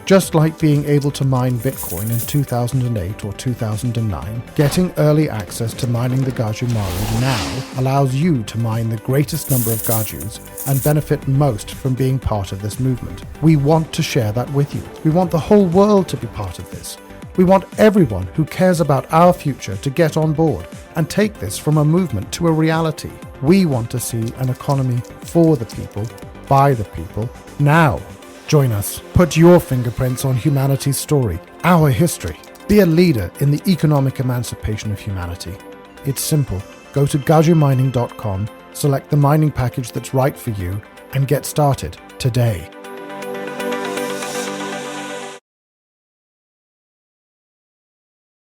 Just like being able to mine Bitcoin in 2008 or 2009, getting early access to mining the Gajumaru now allows you to mine the greatest number of Gajus and benefit most from being part of this movement. We want to share that with you. We want the whole world to be part of this. We want everyone who cares about our future to get on board and take this from a movement to a reality. We want to see an economy for the people, by the people, now. Join us. Put your fingerprints on humanity's story, our history. Be a leader in the economic emancipation of humanity. It's simple. Go to gajumining.com, select the mining package that's right for you, and get started today.